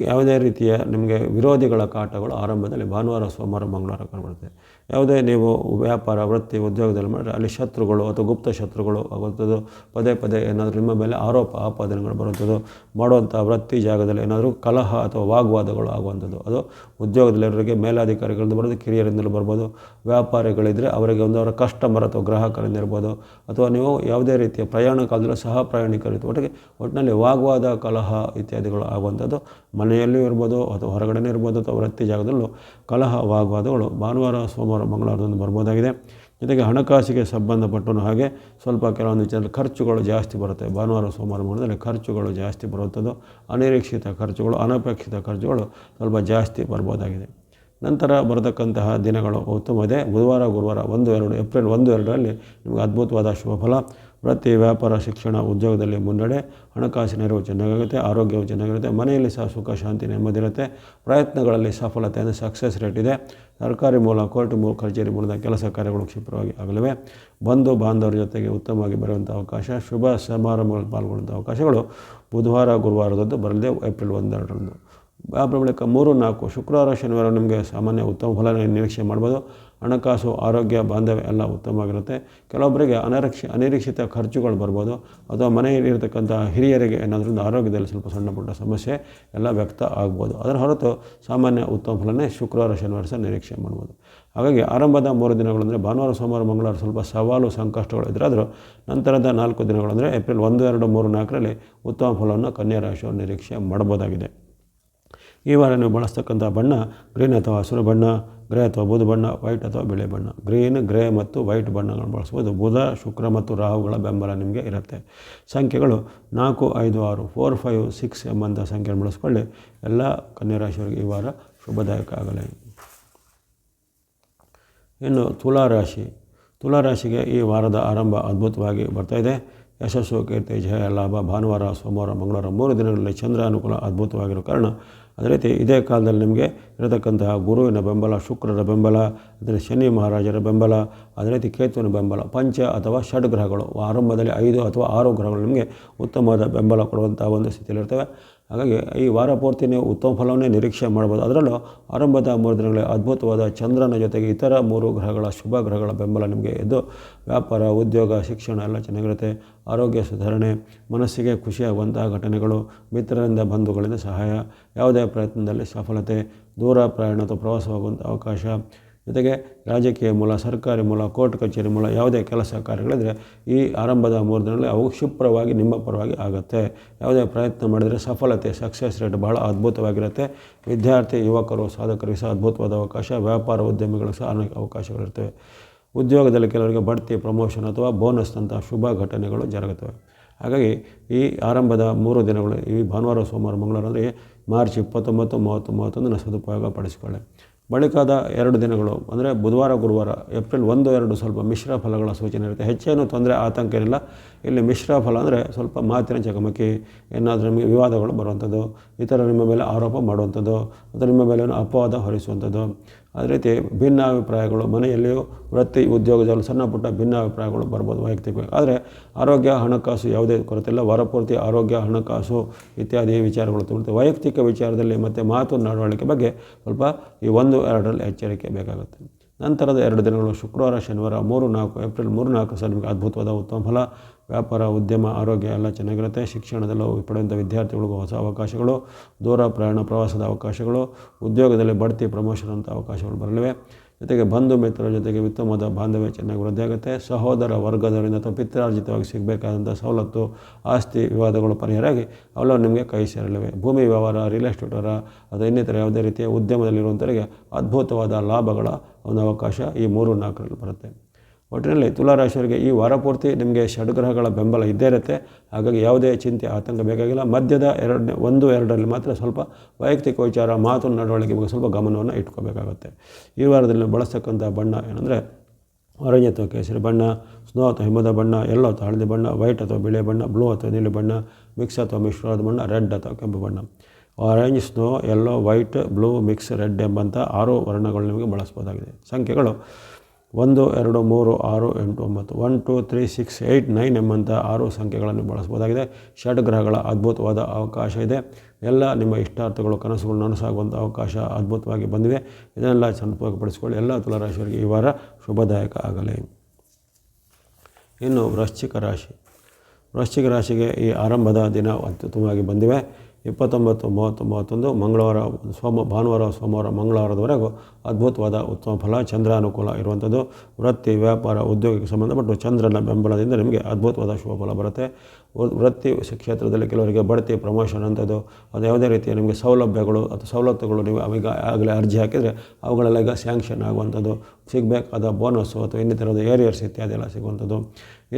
ಯಾವುದೇ ರೀತಿಯ ನಿಮಗೆ ವಿರೋಧಿಗಳ ಕಾಟಗಳು ಆರಂಭದಲ್ಲಿ ಭಾನುವಾರ ಸೋಮವಾರ ಮಂಗಳವಾರ ಬರುತ್ತೆ. ಯಾವುದೇ ನೀವು ವ್ಯಾಪಾರ ವೃತ್ತಿ ಉದ್ಯೋಗದಲ್ಲಿ ಮಾಡಿದ್ರೆ ಅಲ್ಲಿ ಶತ್ರುಗಳು ಅಥವಾ ಗುಪ್ತ ಶತ್ರುಗಳು ಆಗುವಂಥದ್ದು, ಪದೇ ಪದೇ ಏನಾದರೂ ನಿಮ್ಮ ಮೇಲೆ ಆರೋಪ ಆಪಾದನೆಗಳು ಬರುವಂಥದ್ದು, ಮಾಡುವಂಥ ವೃತ್ತಿ ಜಾಗದಲ್ಲಿ ಏನಾದರೂ ಕಲಹ ಅಥವಾ ವಾಗ್ವಾದಗಳು ಆಗುವಂಥದ್ದು, ಅದು ಉದ್ಯೋಗದಲ್ಲಿರೋರಿಗೆ ಮೇಲಾಧಿಕಾರಿಗಳಿಂದ ಬರೋದು, ಕಿರಿಯರಿಂದಲೂ ಬರ್ಬೋದು. ವ್ಯಾಪಾರಿಗಳಿದ್ದರೆ ಅವರಿಗೆ ಅವರ ಕಸ್ಟಮರ್ ಅಥವಾ ಗ್ರಾಹಕರಿಂದ ಇರ್ಬೋದು, ಅಥವಾ ನೀವು ಯಾವುದೇ ರೀತಿಯ ಪ್ರಯಾಣ ಕಾಲದಲ್ಲೂ ಸಹ ಪ್ರಯಾಣಿಕರಿರ್ತೀವಿ. ಒಟ್ಟಿನಲ್ಲಿ ವಾಗ್ವಾದ ಕಲಹ ಇತ್ಯಾದಿಗಳು ಆಗುವಂಥದ್ದು ಮನೆಯಲ್ಲಿಯೂ ಇರ್ಬೋದು ಅಥವಾ ಹೊರಗಡೆನೇ ಇರ್ಬೋದು ಅಥವಾ ವೃತ್ತಿ ಜಾಗದಲ್ಲೂ ಕಲಹ ವಾಗ್ವಾದಗಳು ಭಾನುವಾರ ಸೋಮವಾರ ಮಂಗಳವಾರದಂದು ಬರ್ಬೋದಾಗಿದೆ. ಜೊತೆಗೆ ಹಣಕಾಸಿಗೆ ಸಂಬಂಧಪಟ್ಟನು ಹಾಗೆ ಸ್ವಲ್ಪ ಕೆಲವೊಂದು ವಿಚಾರದಲ್ಲಿ ಖರ್ಚುಗಳು ಜಾಸ್ತಿ ಬರುತ್ತೆ. ಭಾನುವಾರ ಸೋಮವಾರ ಮಂಗಳವಾರದಲ್ಲಿ ಖರ್ಚುಗಳು ಜಾಸ್ತಿ ಬರುವಂಥದ್ದು, ಅನಿರೀಕ್ಷಿತ ಖರ್ಚುಗಳು ಅನಪೇಕ್ಷಿತ ಖರ್ಚುಗಳು ಸ್ವಲ್ಪ ಜಾಸ್ತಿ ಬರ್ಬೋದಾಗಿದೆ. ನಂತರ ಬರತಕ್ಕಂತಹ ದಿನಗಳು ಉತ್ತಮವಿದೆ. ಬುಧವಾರ ಗುರುವಾರ 1-2 ಏಪ್ರಿಲ್ 1-2ರಲ್ಲಿ ನಿಮಗೆ ಅದ್ಭುತವಾದ ಶುಭ ಫಲ. ವೃತ್ತಿ ವ್ಯಾಪಾರ ಶಿಕ್ಷಣ ಉದ್ಯೋಗದಲ್ಲಿ ಮುನ್ನಡೆ, ಹಣಕಾಸಿನ ನೆರವು ಚೆನ್ನಾಗಿರುತ್ತೆ, ಆರೋಗ್ಯವು ಚೆನ್ನಾಗಿರುತ್ತೆ, ಮನೆಯಲ್ಲಿ ಸಹ ಸುಖ ಶಾಂತಿ ನೆಮ್ಮದಿರುತ್ತೆ, ಪ್ರಯತ್ನಗಳಲ್ಲಿ ಸಫಲತೆ ಅಂದರೆ ಸಕ್ಸಸ್ ರೇಟ್ ಇದೆ. ಸರ್ಕಾರಿ ಮೂಲ ಕೋರ್ಟ್ ಕಚೇರಿ ಮೂಲದ ಕೆಲಸ ಕಾರ್ಯಗಳು ಕ್ಷಿಪ್ರವಾಗಿ ಆಗಲಿವೆ. ಬಂಧು ಬಾಂಧವರ ಜೊತೆಗೆ ಉತ್ತಮವಾಗಿ ಬರುವಂಥ ಅವಕಾಶ, ಶುಭ ಸಮಾರಂಭಗಳಲ್ಲಿ ಪಾಲ್ಗೊಳ್ಳುವಂಥ ಅವಕಾಶಗಳು ಬುಧವಾರ ಗುರುವಾರದಂದು ಬರಲಿದೆ ಏಪ್ರಿಲ್ 1-2ರಂದು. ಬಳಿಕ 3-4 ಶುಕ್ರವಾರ ಶನಿವಾರ ನಿಮಗೆ ಸಾಮಾನ್ಯ ಉತ್ತಮ ಫಲ ನಿರೀಕ್ಷೆ ಮಾಡ್ಬೋದು. ಹಣಕಾಸು ಆರೋಗ್ಯ ಬಾಂಧವ್ಯ ಎಲ್ಲ ಉತ್ತಮವಾಗಿರುತ್ತೆ. ಕೆಲವೊಬ್ಬರಿಗೆ ಅನಿರೀಕ್ಷಿತ ಖರ್ಚುಗಳು ಬರ್ಬೋದು, ಅಥವಾ ಮನೆಯಲ್ಲಿರ್ತಕ್ಕಂಥ ಹಿರಿಯರಿಗೆ ಏನಾದರೂ ಆರೋಗ್ಯದಲ್ಲಿ ಸ್ವಲ್ಪ ಸಣ್ಣ ಪುಟ್ಟ ಸಮಸ್ಯೆ ಎಲ್ಲ ವ್ಯಕ್ತ ಆಗ್ಬೋದು. ಅದರ ಹೊರತು ಸಾಮಾನ್ಯ ಉತ್ತಮ ಫಲನೇ ಶುಕ್ರವಾರ ಶನಿವಾರ ಸಹ ನಿರೀಕ್ಷೆ ಮಾಡ್ಬೋದು. ಹಾಗಾಗಿ ಆರಂಭದ 3 ದಿನಗಳು ಅಂದರೆ ಭಾನುವಾರ ಸೋಮವಾರ ಮಂಗಳವಾರ ಸ್ವಲ್ಪ ಸವಾಲು ಸಂಕಷ್ಟಗಳು ಎದುರಾದರೂ ನಂತರದ 4 ದಿನಗಳು ಅಂದರೆ ಏಪ್ರಿಲ್ 1, 2, 3, 4ರಲ್ಲಿ ಉತ್ತಮ ಫಲವನ್ನು ಕನ್ಯಾ ರಾಶಿಯವರು ನಿರೀಕ್ಷೆ ಮಾಡ್ಬೋದಾಗಿದೆ. ಈ ವಾರ ನೀವು ಬಳಸ್ತಕ್ಕಂಥ ಬಣ್ಣ ಗ್ರೀನ್ ಅಥವಾ ಹಸಿರು ಬಣ್ಣ, ಗ್ರೇ ಅಥವಾ ಬೂದು ಬಣ್ಣ, ವೈಟ್ ಅಥವಾ ಬಿಳಿ ಬಣ್ಣ. ಗ್ರೀನ್, ಗ್ರೇ ಮತ್ತು ವೈಟ್ ಬಣ್ಣಗಳನ್ನು ಬಳಸ್ಬೋದು. ಬುಧ, ಶುಕ್ರ ಮತ್ತು ರಾಹುಗಳ ಬೆಂಬಲ ನಿಮಗೆ ಇರುತ್ತೆ. ಸಂಖ್ಯೆಗಳು 4, 5, 6, 4, 5, 6 ಎಂಬಂಥ ಸಂಖ್ಯೆಯನ್ನು ಬಳಸ್ಕೊಳ್ಳಿ. ಎಲ್ಲ ಕನ್ಯಾ ರಾಶಿಯವರಿಗೆ ಈ ವಾರ ಶುಭದಾಯಕ ಆಗಲಿ. ಇನ್ನು ತುಲಾರಾಶಿಗೆ ಈ ವಾರದ ಆರಂಭ ಅದ್ಭುತವಾಗಿ ಬರ್ತಾಯಿದೆ. ಯಶಸ್ಸು, ಕೀರ್ತಿ, ಜಯ, ಲಾಭ. ಭಾನುವಾರ ಸೋಮವಾರ ಮಂಗಳವಾರ 3 ದಿನಗಳಲ್ಲಿ ಚಂದ್ರ ಅನುಕೂಲ ಅದ್ಭುತವಾಗಿರೋ ಕಾರಣ, ಅದೇ ರೀತಿ ಇದೇ ಕಾಲದಲ್ಲಿ ನಿಮಗೆ ಇರತಕ್ಕಂತಹ ಗುರುವಿನ ಬೆಂಬಲ, ಶುಕ್ರರ ಬೆಂಬಲ, ಅದೇ ಶನಿ ಮಹಾರಾಜರ ಬೆಂಬಲ, ಅದೇ ರೀತಿ ಕೇತುವಿನ ಬೆಂಬಲ, ಪಂಚ ಅಥವಾ ಷಡ್ ಗ್ರಹಗಳು ಆರಂಭದಲ್ಲಿ 5 ಅಥವಾ 6 ಗ್ರಹಗಳು ನಿಮಗೆ ಉತ್ತಮವಾದ ಬೆಂಬಲ ಕೊಡುವಂಥ ಒಂದು ಸ್ಥಿತಿಯಲ್ಲಿರ್ತವೆ. ಹಾಗಾಗಿ ಈ ವಾರ ಪೂರ್ತಿ ನೀವು ಉತ್ತಮ ಫಲವನ್ನೇ ನಿರೀಕ್ಷೆ ಮಾಡ್ಬೋದು. ಅದರಲ್ಲೂ ಆರಂಭದ 3 ದಿನಗಳಲ್ಲಿ ಅದ್ಭುತವಾದ ಚಂದ್ರನ ಜೊತೆಗೆ ಇತರ 3 ಗ್ರಹಗಳ ಶುಭ ಗ್ರಹಗಳ ಬೆಂಬಲ ನಿಮಗೆ ಇದ್ದು ವ್ಯಾಪಾರ ಉದ್ಯೋಗ ಶಿಕ್ಷಣ ಎಲ್ಲ ಚೆನ್ನಾಗಿರುತ್ತೆ. ಆರೋಗ್ಯ ಸುಧಾರಣೆ, ಮನಸ್ಸಿಗೆ ಖುಷಿಯಾಗುವಂತಹ ಘಟನೆಗಳು, ಮಿತ್ರರಿಂದ ಬಂಧುಗಳಿಂದ ಸಹಾಯ, ಯಾವುದೇ ಪ್ರಯತ್ನದಲ್ಲಿ ಸಫಲತೆ, ದೂರ ಪ್ರಯಾಣ ಅಥವಾ ಪ್ರವಾಸ ಹೋಗುವಂಥ ಅವಕಾಶ, ಜೊತೆಗೆ ರಾಜಕೀಯ ಮೂಲ, ಸರ್ಕಾರಿ ಮೂಲ, ಕೋರ್ಟ್ ಕಚೇರಿ ಮೂಲ ಯಾವುದೇ ಕೆಲಸ ಕಾರ್ಯಗಳಿದ್ರೆ ಈ ಆರಂಭದ 3 ದಿನಗಳಲ್ಲಿ ಅವು ಕ್ಷಿಪ್ರವಾಗಿ ನಿಮ್ಮ ಪರವಾಗಿ ಆಗುತ್ತೆ. ಯಾವುದೇ ಪ್ರಯತ್ನ ಮಾಡಿದರೆ ಸಫಲತೆ ಸಕ್ಸಸ್ ರೇಟ್ ಬಹಳ ಅದ್ಭುತವಾಗಿರುತ್ತೆ. ವಿದ್ಯಾರ್ಥಿ ಯುವಕರು ಸಾಧಕರಿಗೆ ಸಹ ಅದ್ಭುತವಾದ ಅವಕಾಶ, ವ್ಯಾಪಾರ ಉದ್ಯಮಿಗಳು ಸಹ ಅನೇಕ ಅವಕಾಶಗಳಿರ್ತವೆ. ಉದ್ಯೋಗದಲ್ಲಿ ಕೆಲವರಿಗೆ ಬಡ್ತಿ, ಪ್ರಮೋಷನ್ ಅಥವಾ ಬೋನಸ್ನಂಥ ಶುಭ ಘಟನೆಗಳು ಜರುಗುತ್ತವೆ. ಹಾಗಾಗಿ ಈ ಆರಂಭದ 3 ದಿನಗಳು ಈ ಭಾನುವಾರ ಸೋಮವಾರ ಮಂಗಳವಾರ ಅಂದರೆ ಮಾರ್ಚ್ 29, 30, 31 ಸದುಪಯೋಗ ಪಡಿಸಿಕೊಳ್ಳಿ. ಬಳಿಕದ 2 ದಿನಗಳು ಅಂದರೆ ಬುಧವಾರ ಗುರುವಾರ ಏಪ್ರಿಲ್ 1, 2 ಸ್ವಲ್ಪ ಮಿಶ್ರ ಫಲಗಳ ಸೂಚನೆ ಇರುತ್ತೆ. ಹೆಚ್ಚೇನು ತೊಂದರೆ ಆತಂಕ ಏನಿಲ್ಲ. ಇಲ್ಲಿ ಮಿಶ್ರ ಫಲ ಅಂದರೆ ಸ್ವಲ್ಪ ಮಾತಿನ ಚಕಮಕಿ, ಏನಾದರೂ ನಿಮಗೆ ವಿವಾದಗಳು ಬರುವಂಥದ್ದು, ಇತರ ನಿಮ್ಮ ಮೇಲೆ ಆರೋಪ ಮಾಡುವಂಥದ್ದು ಅಥವಾ ನಿಮ್ಮ ಮೇಲೆ ಅಪವಾದ ಹೊರಿಸುವಂಥದ್ದು, ಅದೇ ರೀತಿ ಭಿನ್ನಾಭಿಪ್ರಾಯಗಳು ಮನೆಯಲ್ಲಿಯೂ ವೃತ್ತಿ ಉದ್ಯೋಗದಲ್ಲಿ ಸಣ್ಣ ಪುಟ್ಟ ಭಿನ್ನಾಭಿಪ್ರಾಯಗಳು ಬರ್ಬೋದು ವೈಯಕ್ತಿಕ. ಆದರೆ ಆರೋಗ್ಯ ಹಣಕಾಸು ಯಾವುದೇ ಕೊರತೆ ಇಲ್ಲ. ವಾರಪೂರ್ತಿ ಆರೋಗ್ಯ ಹಣಕಾಸು ಇತ್ಯಾದಿ ವಿಚಾರಗಳು ತಗೊಳ್ತೇವೆ. ವೈಯಕ್ತಿಕ ವಿಚಾರದಲ್ಲಿ ಮತ್ತು ಮಾತು ನಡವಳಿಕೆ ಬಗ್ಗೆ ಸ್ವಲ್ಪ ಈ 1, 2ರಲ್ಲಿ ಎಚ್ಚರಿಕೆ ಬೇಕಾಗುತ್ತೆ. ನಂತರದ 2 ದಿನಗಳು ಶುಕ್ರವಾರ ಶನಿವಾರ 3, 4 ಏಪ್ರಿಲ್ 3, 4 ಸಹ ನಿಮಗೆ ಅದ್ಭುತವಾದ ಉತ್ತಮ ಫಲ. ವ್ಯಾಪಾರ ಉದ್ಯಮ ಆರೋಗ್ಯ ಎಲ್ಲ ಚೆನ್ನಾಗಿರುತ್ತೆ. ಶಿಕ್ಷಣದಲ್ಲೂ ಪಡೆಯುವಂಥ ವಿದ್ಯಾರ್ಥಿಗಳಿಗೂ ಹೊಸ ಅವಕಾಶಗಳು, ದೂರ ಪ್ರಯಾಣ ಪ್ರವಾಸದ ಅವಕಾಶಗಳು, ಉದ್ಯೋಗದಲ್ಲಿ ಬಡ್ತಿ ಪ್ರಮೋಷನ್ ಅಂತ ಅವಕಾಶಗಳು ಬರಲಿವೆ. ಜೊತೆಗೆ ಬಂಧು ಮಿತ್ರರ ಜೊತೆಗೆ ಉತ್ತಮವಾದ ಬಾಂಧವ್ಯ ಚೆನ್ನಾಗಿ ವೃದ್ಧಿಯಾಗುತ್ತೆ. ಸಹೋದರ ವರ್ಗದವರಿಂದ ಅಥವಾ ಪಿತ್ರಾರ್ಜಿತವಾಗಿ ಸಿಗಬೇಕಾದಂಥ ಸವಲತ್ತು, ಆಸ್ತಿ ವಿವಾದಗಳು ಪರಿಹಾರ ಆಗಿ ಅವೆಲ್ಲವೂ ನಿಮಗೆ ಕೈ ಸೇರಲಿವೆ. ಭೂಮಿ ವ್ಯವಹಾರ, ರಿಯಲ್ ಎಸ್ಟೇಟ್ ಅವರ ಅಥವಾ ಇನ್ನಿತರ ಯಾವುದೇ ರೀತಿಯ ಉದ್ಯಮದಲ್ಲಿರುವಂಥವರಿಗೆ ಅದ್ಭುತವಾದ ಲಾಭಗಳ ಒಂದು ಅವಕಾಶ ಈ 3, 4ರಲ್ಲಿ ಬರುತ್ತೆ. ಒಟ್ಟಿನಲ್ಲಿ ತುಲಾರಾಶಿಯವರಿಗೆ ಈ ವಾರ ಪೂರ್ತಿ ನಿಮಗೆ ಷಡ್ಗ್ರಹಗಳ ಬೆಂಬಲ ಇದ್ದೇ ಇರುತ್ತೆ. ಹಾಗಾಗಿ ಯಾವುದೇ ಚಿಂತೆ ಆತಂಕ ಬೇಕಾಗಿಲ್ಲ. ಮಧ್ಯದ 1, 2ರಲ್ಲಿ ಮಾತ್ರ ಸ್ವಲ್ಪ ವೈಯಕ್ತಿಕ ವಿಚಾರ, ಮಾತು ನಡವಳಿಕೆ ಬಗ್ಗೆ ಸ್ವಲ್ಪ ಗಮನವನ್ನು ಇಟ್ಕೋಬೇಕಾಗುತ್ತೆ. ಈ ವಾರದಲ್ಲಿ ಬಳಸ್ತಕ್ಕಂಥ ಬಣ್ಣ ಏನಂದರೆ ಆರೆಂಜ್ ಅಥವಾ ಕೇಸರಿ ಬಣ್ಣ, ಸ್ನೋ ಅಥವಾ ಹಿಮದ ಬಣ್ಣ, ಯೆಲ್ಲೋ ಅಥವಾ ಹಳದಿ ಬಣ್ಣ, ವೈಟ್ ಅಥವಾ ಬಿಳಿ ಬಣ್ಣ, ಬ್ಲೂ ಅಥವಾ ನೀಲಿ ಬಣ್ಣ, ಮಿಕ್ಸ್ ಅಥವಾ ಮಿಶ್ರವಾದ ಬಣ್ಣ, ರೆಡ್ ಅಥವಾ ಕೆಂಪು ಬಣ್ಣ. Orange, snow, yellow, white, blue, mix, red ಎಂಬಂಥ 6 ವರ್ಣಗಳು ನಿಮಗೆ ಬಳಸ್ಬೋದಾಗಿದೆ. ಸಂಖ್ಯೆಗಳು 1, 2, 3, 6, 8, 9 1, 2, 3, 6, 8, 9 ಎಂಬಂಥ 6 ಸಂಖ್ಯೆಗಳನ್ನು ಬಳಸ್ಬೋದಾಗಿದೆ. ಷಡ್ಗ್ರಹಗಳ ಅದ್ಭುತವಾದ ಅವಕಾಶ ಇದೆ. ಎಲ್ಲ ನಿಮ್ಮ ಇಷ್ಟಾರ್ಥಗಳು ಕನಸುಗಳು ನನಸಾಗುವಂಥ ಅವಕಾಶ ಅದ್ಭುತವಾಗಿ ಬಂದಿವೆ. ಇದನ್ನೆಲ್ಲ ಸದುಪಯೋಗಪಡಿಸಿಕೊಳ್ಳಿ. ಎಲ್ಲ ತುಲಾರಾಶಿಯವರಿಗೆ ಈ ವಾರ ಶುಭದಾಯಕ ಆಗಲಿ. ಇನ್ನು ವೃಶ್ಚಿಕ ರಾಶಿಗೆ ಈ ಆರಂಭದ ದಿನ ಅತ್ಯುತ್ತಮವಾಗಿ ಬಂದಿವೆ. 29, 30, 31 ಮಂಗಳವಾರ ಭಾನುವಾರ ಸೋಮವಾರ ಮಂಗಳವಾರದವರೆಗೂ ಅದ್ಭುತವಾದ ಉತ್ತಮ ಫಲ, ಚಂದ್ರಾನುಕೂಲ ಇರುವಂಥದ್ದು. ವೃತ್ತಿ, ವ್ಯಾಪಾರ, ಉದ್ಯೋಗಕ್ಕೆ ಸಂಬಂಧಪಟ್ಟು ಚಂದ್ರನ ಬೆಂಬಲದಿಂದ ನಿಮಗೆ ಅದ್ಭುತವಾದ ಶುಭ ಫಲ ಬರುತ್ತೆ. ವೃತ್ತಿ ಕ್ಷೇತ್ರದಲ್ಲಿ ಕೆಲವರಿಗೆ ಬಡ್ತಿ, ಪ್ರಮೋಷನ್ ಅಂಥದ್ದು, ಅದು ಯಾವುದೇ ರೀತಿಯ ನಿಮಗೆ ಸೌಲಭ್ಯಗಳು ಅಥವಾ ಸವಲತ್ತುಗಳು ನೀವು ಆಗಲೇ ಅರ್ಜಿ ಹಾಕಿದರೆ ಅವುಗಳೆಲ್ಲ ಈಗ ಸ್ಯಾಂಕ್ಷನ್ ಆಗುವಂಥದ್ದು, ಸಿಗಬೇಕಾದ ಬೋನಸ್ಸು ಅಥವಾ ಇನ್ನಿತರದ ಏರಿಯರ್ಸ್ ಇತ್ಯಾದಿ ಎಲ್ಲ ಸಿಗುವಂಥದ್ದು.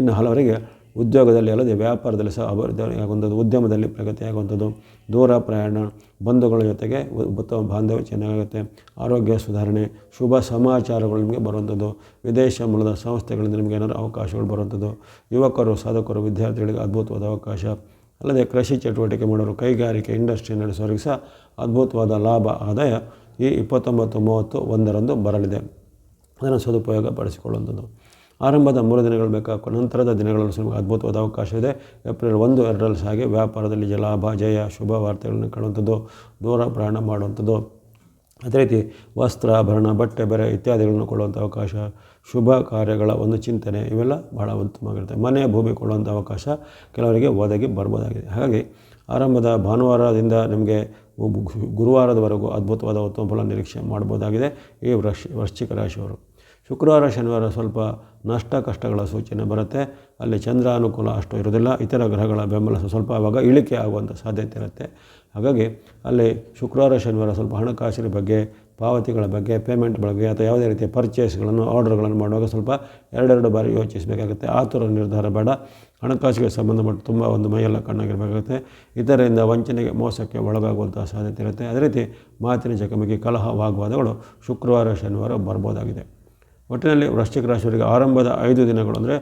ಇನ್ನು ಹಲವರಿಗೆ ಉದ್ಯೋಗದಲ್ಲಿ ಅಲ್ಲದೆ ವ್ಯಾಪಾರದಲ್ಲಿ ಸಹ ಅಭಿವೃದ್ಧಿ ಆಗುವಂಥದ್ದು, ಉದ್ಯಮದಲ್ಲಿ ಪ್ರಗತಿ ಆಗುವಂಥದ್ದು, ದೂರ ಪ್ರಯಾಣ, ಬಂಧುಗಳ ಜೊತೆಗೆ ಉತ್ತಮ ಬಾಂಧವ್ಯ ಚೆನ್ನಾಗುತ್ತೆ, ಆರೋಗ್ಯ ಸುಧಾರಣೆ, ಶುಭ ಸಮಾಚಾರಗಳು ನಿಮಗೆ ಬರುವಂಥದ್ದು, ವಿದೇಶ ಮೂಲದ ಸಂಸ್ಥೆಗಳಿಂದ ನಿಮಗೆ ಏನಾದರೂ ಅವಕಾಶಗಳು ಬರುವಂಥದ್ದು, ಯುವಕರು, ಸಾಧಕರು, ವಿದ್ಯಾರ್ಥಿಗಳಿಗೆ ಅದ್ಭುತವಾದ ಅವಕಾಶ, ಅಲ್ಲದೆ ಕೃಷಿ ಚಟುವಟಿಕೆ ಮಾಡೋರು, ಕೈಗಾರಿಕೆ, ಇಂಡಸ್ಟ್ರಿ ನಡೆಸೋರಿಗೆ ಸಹ ಅದ್ಭುತವಾದ ಲಾಭ, ಆದಾಯ ಈ 29, 30, 1ರಂದು ಬರಲಿದೆ. ಅದನ್ನು ಸದುಪಯೋಗ ಪಡಿಸಿಕೊಳ್ಳುವಂಥದ್ದು. ಆರಂಭದ 3 ದಿನಗಳು ಬೇಕಾದ ನಂತರದ ದಿನಗಳಲ್ಲೂ ಸಹ ಅದ್ಭುತವಾದ ಅವಕಾಶ ಇದೆ. ಏಪ್ರಿಲ್ 1, 2ರಲ್ಲಿ ಸಹ ವ್ಯಾಪಾರದಲ್ಲಿ ಲಾಭ, ಜಯ, ಶುಭ ವಾರ್ತೆಗಳನ್ನು ಕಾಣುವಂಥದ್ದು, ದೂರ ಪ್ರಯಾಣ ಮಾಡುವಂಥದ್ದು, ಅದೇ ರೀತಿ ವಸ್ತ್ರ, ಆಭರಣ, ಬಟ್ಟೆ, ಬೆರೆ ಇತ್ಯಾದಿಗಳನ್ನು ಕೊಳ್ಳುವಂಥ ಅವಕಾಶ, ಶುಭ ಕಾರ್ಯಗಳ ಒಂದು ಚಿಂತನೆ, ಇವೆಲ್ಲ ಭಾಳ ಉತ್ತಮವಾಗಿರುತ್ತೆ. ಮನೆ, ಭೂಮಿ ಕೊಳ್ಳುವಂಥ ಅವಕಾಶ ಕೆಲವರಿಗೆ ಒದಗಿ ಬರ್ಬೋದಾಗಿದೆ. ಹಾಗಾಗಿ ಆರಂಭದ ಭಾನುವಾರದಿಂದ ನಿಮಗೆ ಗುರುವಾರದವರೆಗೂ ಅದ್ಭುತವಾದ ಉತ್ತಮ ಫಲ ನಿರೀಕ್ಷೆ ಮಾಡ್ಬೋದಾಗಿದೆ ಈ ವೃಶ್ಚಿಕ ರಾಶಿಯವರು. ಶುಕ್ರವಾರ, ಶನಿವಾರ ಸ್ವಲ್ಪ ನಷ್ಟ ಕಷ್ಟಗಳ ಸೂಚನೆ ಬರುತ್ತೆ. ಅಲ್ಲಿ ಚಂದ್ರ ಅನುಕೂಲ ಅಷ್ಟು ಇರೋದಿಲ್ಲ. ಇತರ ಗ್ರಹಗಳ ಬೆಂಬಲ ಸ್ವಲ್ಪ ಆವಾಗ ಇಳಿಕೆ ಆಗುವಂಥ ಸಾಧ್ಯತೆ ಇರುತ್ತೆ. ಹಾಗಾಗಿ ಅಲ್ಲಿ ಶುಕ್ರವಾರ, ಶನಿವಾರ ಸ್ವಲ್ಪ ಹಣಕಾಸಿನ ಬಗ್ಗೆ, ಪಾವತಿಗಳ ಬಗ್ಗೆ, ಪೇಮೆಂಟ್ ಬಗ್ಗೆ ಅಥವಾ ಯಾವುದೇ ರೀತಿಯ ಪರ್ಚೇಸ್ಗಳನ್ನು, ಆರ್ಡರ್ಗಳನ್ನು ಮಾಡುವಾಗ ಸ್ವಲ್ಪ 2 ಬಾರಿ ಯೋಚಿಸಬೇಕಾಗುತ್ತೆ. ಆತುರ ನಿರ್ಧಾರ ಬೇಡ. ಹಣಕಾಸಿಗೆ ಸಂಬಂಧಪಟ್ಟು ತುಂಬ ಒಂದು ಮೈಯೆಲ್ಲ ಕಣ್ಣಾಗಿರಬೇಕಾಗುತ್ತೆ. ಇದರಿಂದ ವಂಚನೆಗೆ, ಮೋಸಕ್ಕೆ ಒಳಗಾಗುವಂಥ ಸಾಧ್ಯತೆ ಇರುತ್ತೆ. ಅದೇ ರೀತಿ ಮಾತಿನ ಚಕಮಕಿ, ಕಲಹ, ವಾಗ್ವಾದಗಳು ಶುಕ್ರವಾರ, ಶನಿವಾರ ಬರ್ಬೋದಾಗಿದೆ. ಒಟ್ಟಿನಲ್ಲಿ ವೃಶ್ಚಿಕ ರಾಶಿಯವರಿಗೆ ಆರಂಭದ 5 ದಿನಗಳು ಅಂದರೆ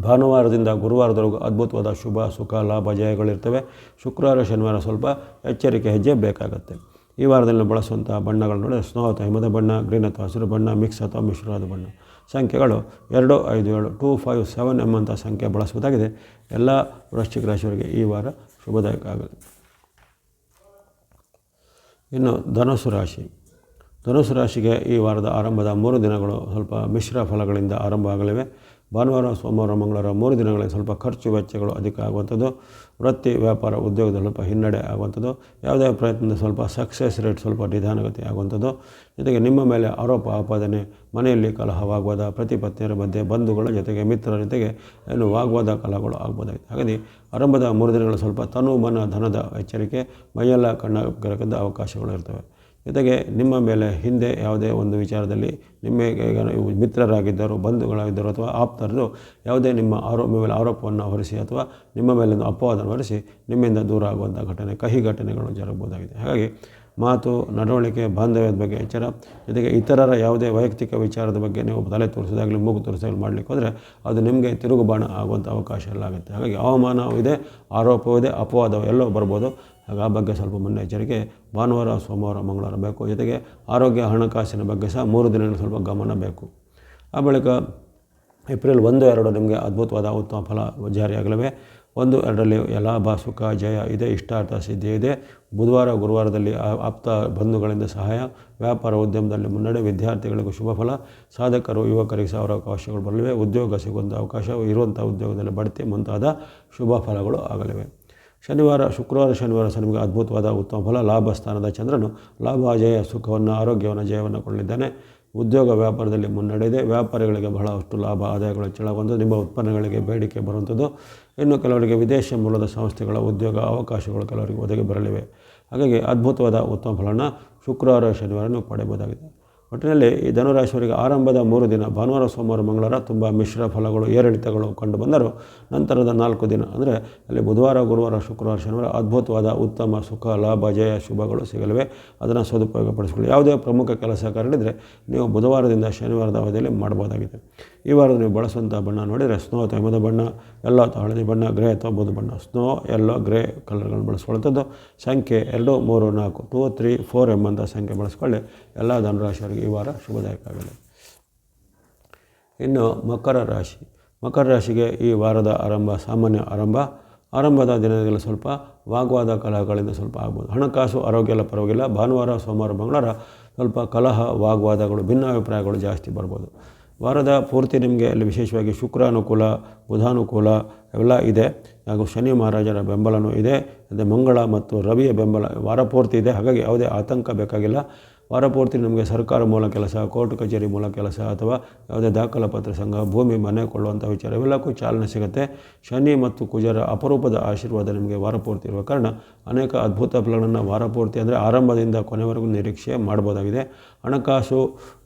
ಭಾನುವಾರದಿಂದ ಗುರುವಾರದವರೆಗೂ ಅದ್ಭುತವಾದ ಶುಭ, ಸುಖ, ಲಾಭ, ಜಯಗಳಿರ್ತವೆ. ಶುಕ್ರವಾರ, ಶನಿವಾರ ಸ್ವಲ್ಪ ಎಚ್ಚರಿಕೆ ಹೆಜ್ಜೆ ಬೇಕಾಗುತ್ತೆ. ಈ ವಾರದಲ್ಲಿ ಬಳಸುವಂಥ ಬಣ್ಣಗಳು ನೋಡಿ, ಸ್ನೋ ಅಥವಾ ಹಿಮದ ಬಣ್ಣ, ಗ್ರೀನ್ ಅಥವಾ ಹಸಿರು ಬಣ್ಣ, ಮಿಕ್ಸ್ ಅಥವಾ ಮಿಶ್ರವಾದ ಬಣ್ಣ. ಸಂಖ್ಯೆಗಳು 2, 5, 7, 2, 5, 7 ಎಂಬಂಥ ಸಂಖ್ಯೆ ಬಳಸಬಹುದಾಗಿದೆ. ಎಲ್ಲ ವೃಶ್ಚಿಕ ರಾಶಿಯವರಿಗೆ ಈ ವಾರ ಶುಭದಾಯಕ ಆಗಲಿ. ಇನ್ನು ಧನುಸು ರಾಶಿಗೆ ಈ ವಾರದ ಆರಂಭದ 3 ದಿನಗಳು ಸ್ವಲ್ಪ ಮಿಶ್ರ ಫಲಗಳಿಂದ ಆರಂಭ ಆಗಲಿವೆ. ಭಾನುವಾರ, ಸೋಮವಾರ, ಮಂಗಳವಾರ 3 ದಿನಗಳಲ್ಲಿ ಸ್ವಲ್ಪ ಖರ್ಚು ವೆಚ್ಚಗಳು ಅಧಿಕ ಆಗುವಂಥದ್ದು, ವೃತ್ತಿ, ವ್ಯಾಪಾರ, ಉದ್ಯೋಗದಲ್ಲಿ ಸ್ವಲ್ಪ ಹಿನ್ನಡೆ ಆಗುವಂಥದ್ದು, ಯಾವುದೇ ಪ್ರಯತ್ನದ ಸ್ವಲ್ಪ ಸಕ್ಸಸ್ ರೇಟ್ ಸ್ವಲ್ಪ ನಿಧಾನಗತಿ ಆಗುವಂಥದ್ದು, ಜೊತೆಗೆ ನಿಮ್ಮ ಮೇಲೆ ಆರೋಪ ಆಪಾದನೆ, ಮನೆಯಲ್ಲಿ ಕಲಹ, ವಾಗ್ವಾದ, ಪತಿಪತ್ನಿಯರ ಮಧ್ಯೆ, ಬಂಧುಗಳ ಜೊತೆಗೆ, ಮಿತ್ರರ ಜೊತೆಗೆ ವಾಗ್ವಾದ ಕಲಹಗಳು ಆಗ್ಬೋದಾಗಿದೆ. ಹಾಗಾಗಿ ಆರಂಭದ 3 ದಿನಗಳು ಸ್ವಲ್ಪ ತನು, ಮನ, ಧನದ ಎಚ್ಚರಿಕೆ, ಮೈಯೆಲ್ಲ ಕಣ್ಣಾಗದ ಅವಕಾಶಗಳು ಇರ್ತವೆ. ಜೊತೆಗೆ ನಿಮ್ಮ ಮೇಲೆ ಹಿಂದೆ ಯಾವುದೇ ಒಂದು ವಿಚಾರದಲ್ಲಿ ಮಿತ್ರರಾಗಿದ್ದರು, ಬಂಧುಗಳಾಗಿದ್ದರು ಅಥವಾ ಆಪ್ತರದು ಯಾವುದೇ ನಿಮ್ಮ ಮೇಲೆ ಆರೋಪವನ್ನು ಹೊರಿಸಿ ಅಥವಾ ನಿಮ್ಮ ಮೇಲಿಂದ ಅಪವಾದವನ್ನು ಹೊರಿಸಿ ನಿಮ್ಮಿಂದ ದೂರ ಆಗುವಂಥ ಘಟನೆ, ಕಹಿ ಘಟನೆಗಳು ಜರಗಬಹುದಾಗಿದೆ. ಹಾಗಾಗಿ ಮಾತು, ನಡವಳಿಕೆ, ಬಾಂಧವ್ಯದ ಬಗ್ಗೆ ಎಚ್ಚರ, ಜೊತೆಗೆ ಇತರರ ಯಾವುದೇ ವೈಯಕ್ತಿಕ ವಿಚಾರದ ಬಗ್ಗೆ ನೀವು ತಲೆ ತೋರಿಸೋದಾಗಲಿ, ಮೂಗು ತೋರಿಸೋದಾಗಲಿ ಮಾಡಲಿಕ್ಕೆ ಹೋದರೆ ಅದು ನಿಮಗೆ ತಿರುಗುಬಾಣ ಆಗುವಂಥ ಅವಕಾಶ ಎಲ್ಲ ಆಗುತ್ತೆ. ಹಾಗಾಗಿ ಅವಮಾನವೂ ಇದೆ, ಆರೋಪವೂ ಇದೆ, ಅಪವಾದವು ಎಲ್ಲೋ ಬರ್ಬೋದು. ಹಾಗೆ ಆ ಬಗ್ಗೆ ಸ್ವಲ್ಪ ಮುನ್ನೆಚ್ಚರಿಕೆ ಭಾನುವಾರ, ಸೋಮವಾರ, ಮಂಗಳವಾರ ಬೇಕು. ಜೊತೆಗೆ ಆರೋಗ್ಯ, ಹಣಕಾಸಿನ ಬಗ್ಗೆ ಸಹ 3 ದಿನಗಳು ಸ್ವಲ್ಪ ಗಮನ ಬೇಕು. ಆ ಬಳಿಕ ಏಪ್ರಿಲ್ 1, 2 ನಿಮಗೆ ಅದ್ಭುತವಾದ ಉತ್ತಮ ಫಲ ಜಾರಿಯಾಗಲಿವೆ. 1, 2ರಲ್ಲಿ ಲಾಭ, ಸುಖ, ಜಯ ಇದೆ, ಇಷ್ಟಾರ್ಥ ಸಿದ್ಧಿ ಇದೆ. ಬುಧವಾರ, ಗುರುವಾರದಲ್ಲಿ ಆಪ್ತ ಬಂಧುಗಳಿಂದ ಸಹಾಯ, ವ್ಯಾಪಾರ, ಉದ್ಯಮದಲ್ಲಿ ಮುನ್ನಡೆ, ವಿದ್ಯಾರ್ಥಿಗಳಿಗೂ ಶುಭ ಫಲ, ಸಾಧಕರು, ಯುವಕರಿಗೆ ಸಹ ಅವಕಾಶಗಳು ಬರಲಿವೆ. ಉದ್ಯೋಗ ಸಿಗುವಂಥ ಅವಕಾಶ, ಇರುವಂಥ ಉದ್ಯೋಗದಲ್ಲಿ ಬಡ್ತಿ ಮುಂತಾದ ಶುಭ ಫಲಗಳು ಆಗಲಿವೆ. ಶುಕ್ರವಾರ, ಶನಿವಾರ ಸಹ ನಿಮಗೆ ಅದ್ಭುತವಾದ ಉತ್ತಮ ಫಲ. ಲಾಭ ಸ್ಥಾನದ ಚಂದ್ರನು ಲಾಭ, ಜಯ, ಸುಖವನ್ನು, ಆರೋಗ್ಯವನ್ನು, ಜಯವನ್ನು ಕೊಳ್ಳಿದ್ದಾನೆ. ಉದ್ಯೋಗ ವ್ಯಾಪಾರದಲ್ಲಿ ಮುನ್ನಡೆ ಇದೆ. ವ್ಯಾಪಾರಿಗಳಿಗೆ ಬಹಳಷ್ಟು ಲಾಭ, ಆದಾಯಗಳು ಹೆಚ್ಚಳಾಗುವಂಥದ್ದು, ನಿಮ್ಮ ಉತ್ಪನ್ನಗಳಿಗೆ ಬೇಡಿಕೆ ಬರುವಂಥದ್ದು. ಇನ್ನು ಕೆಲವರಿಗೆ ವಿದೇಶ ಮೂಲದ ಸಂಸ್ಥೆಗಳ ಉದ್ಯೋಗ ಅವಕಾಶಗಳು ಕೆಲವರಿಗೆ ಒದಗಿ ಬರಲಿವೆ. ಹಾಗಾಗಿ ಅದ್ಭುತವಾದ ಉತ್ತಮ ಫಲವನ್ನು ಶುಕ್ರವಾರ, ಶನಿವಾರ ನೀವು ಪಡೆಯಬಹುದಾಗಿದೆ. ಒಟ್ಟಿನಲ್ಲಿ ಈ ಧನುರಾಶಿಯವರಿಗೆ ಆರಂಭದ 3 ದಿನ ಭಾನುವಾರ, ಸೋಮವಾರ, ಮಂಗಳವಾರ ತುಂಬ ಮಿಶ್ರ ಫಲಗಳು, ಏರಿಳಿತಗಳು ಕಂಡು ಬಂದರೂ ನಂತರದ 4 ದಿನ ಅಂದರೆ ಅಲ್ಲಿ ಬುಧವಾರ, ಗುರುವಾರ, ಶುಕ್ರವಾರ, ಶನಿವಾರ ಅದ್ಭುತವಾದ ಉತ್ತಮ ಸುಖ, ಲಾಭ, ಜಯ, ಶುಭಗಳು ಸಿಗಲಿವೆ. ಅದನ್ನು ಸದುಪಯೋಗಪಡಿಸಿಕೊಳ್ಳಿ. ಯಾವುದೇ ಪ್ರಮುಖ ಕೆಲಸ ಕಾರ್ಯಗಳಿದ್ದರೆ ನೀವು ಬುಧವಾರದಿಂದ ಶನಿವಾರದ ಅವಧಿಯಲ್ಲಿ ಮಾಡಬಹುದಾಗಿದೆ. ಈ ವಾರದ ನೀವು ಬಳಸುವಂಥ ಬಣ್ಣ ನೋಡಿದರೆ ಸ್ನೋ ಅಥವಾ ಹಿಮದ ಬಣ್ಣ, ಯೆಲ್ಲೋ ಅಥವಾ ಹಳದಿ ಬಣ್ಣ, ಗ್ರೇ ಅಥವಾ ಬೂದು ಬಣ್ಣ. ಸ್ನೋ, ಯೆಲ್ಲೋ, ಗ್ರೇ ಕಲರ್ಗಳನ್ನು ಬಳಸ್ಕೊಳ್ಳುವಂಥದ್ದು. ಸಂಖ್ಯೆ 2, 3, 4, 2, 3, 4 ಎಂಬಂಥ ಸಂಖ್ಯೆ ಬಳಸ್ಕೊಳ್ಳಿ. ಎಲ್ಲ ಧನುರಾಶಿಯವರಿಗೆ ಈ ವಾರ ಶುಭದಾಯಕ ಆಗಲಿ. ಇನ್ನು ಮಕರ ರಾಶಿ. ಮಕರ ರಾಶಿಗೆ ಈ ವಾರದ ಸಾಮಾನ್ಯ ಆರಂಭದ ದಿನದಲ್ಲಿ ಸ್ವಲ್ಪ ವಾಗ್ವಾದ ಕಲಹಗಳಿಂದ ಸ್ವಲ್ಪ ಆಗ್ಬೋದು. ಹಣಕಾಸು ಆರೋಗ್ಯ ಎಲ್ಲ ಪರವಾಗಿಲ್ಲ. ಭಾನುವಾರ ಸೋಮವಾರ ಮಂಗಳವಾರ ಸ್ವಲ್ಪ ಕಲಹ ವಾಗ್ವಾದಗಳು ಭಿನ್ನಾಭಿಪ್ರಾಯಗಳು ಜಾಸ್ತಿ ಬರ್ಬೋದು. ವಾರದ ಪೂರ್ತಿ ನಿಮಗೆ ಅಲ್ಲಿ ವಿಶೇಷವಾಗಿ ಶುಕ್ರಾನುಕೂಲ ಬುಧಾನುಕೂಲ ಎಲ್ಲ ಇದೆ, ಹಾಗೂ ಶನಿ ಮಹಾರಾಜರ ಬೆಂಬಲವೂ ಇದೆ, ಮತ್ತು ಮಂಗಳ ಮತ್ತು ರವಿಯ ಬೆಂಬಲ ವಾರ ಪೂರ್ತಿ ಇದೆ. ಹಾಗಾಗಿ ಯಾವುದೇ ಆತಂಕ ಬೇಕಾಗಿಲ್ಲ. ವಾರ ಪೂರ್ತಿ ನಮಗೆ ಸರ್ಕಾರ ಮೂಲ ಕೆಲಸ, ಕೋರ್ಟ್ ಕಚೇರಿ ಮೂಲ ಕೆಲಸ, ಅಥವಾ ಯಾವುದೇ ದಾಖಲಾ ಪತ್ರ ಸಂಘ, ಭೂಮಿ ಮನೆ ಕೊಳ್ಳುವಂಥ ವಿಚಾರ ಇವೆಲ್ಲಕ್ಕೂ ಚಾಲನೆ ಸಿಗುತ್ತೆ. ಶನಿ ಮತ್ತು ಕುಜರ ಅಪರೂಪದ ಆಶೀರ್ವಾದ ನಿಮಗೆ ವಾರ ಪೂರ್ತಿ ಇರುವ ಕಾರಣ ಅನೇಕ ಅದ್ಭುತ ಫಲಗಳನ್ನು ವಾರ ಪೂರ್ತಿ ಅಂದರೆ ಆರಂಭದಿಂದ ಕೊನೆವರೆಗೂ ನಿರೀಕ್ಷೆ ಮಾಡ್ಬೋದಾಗಿದೆ. ಹಣಕಾಸು,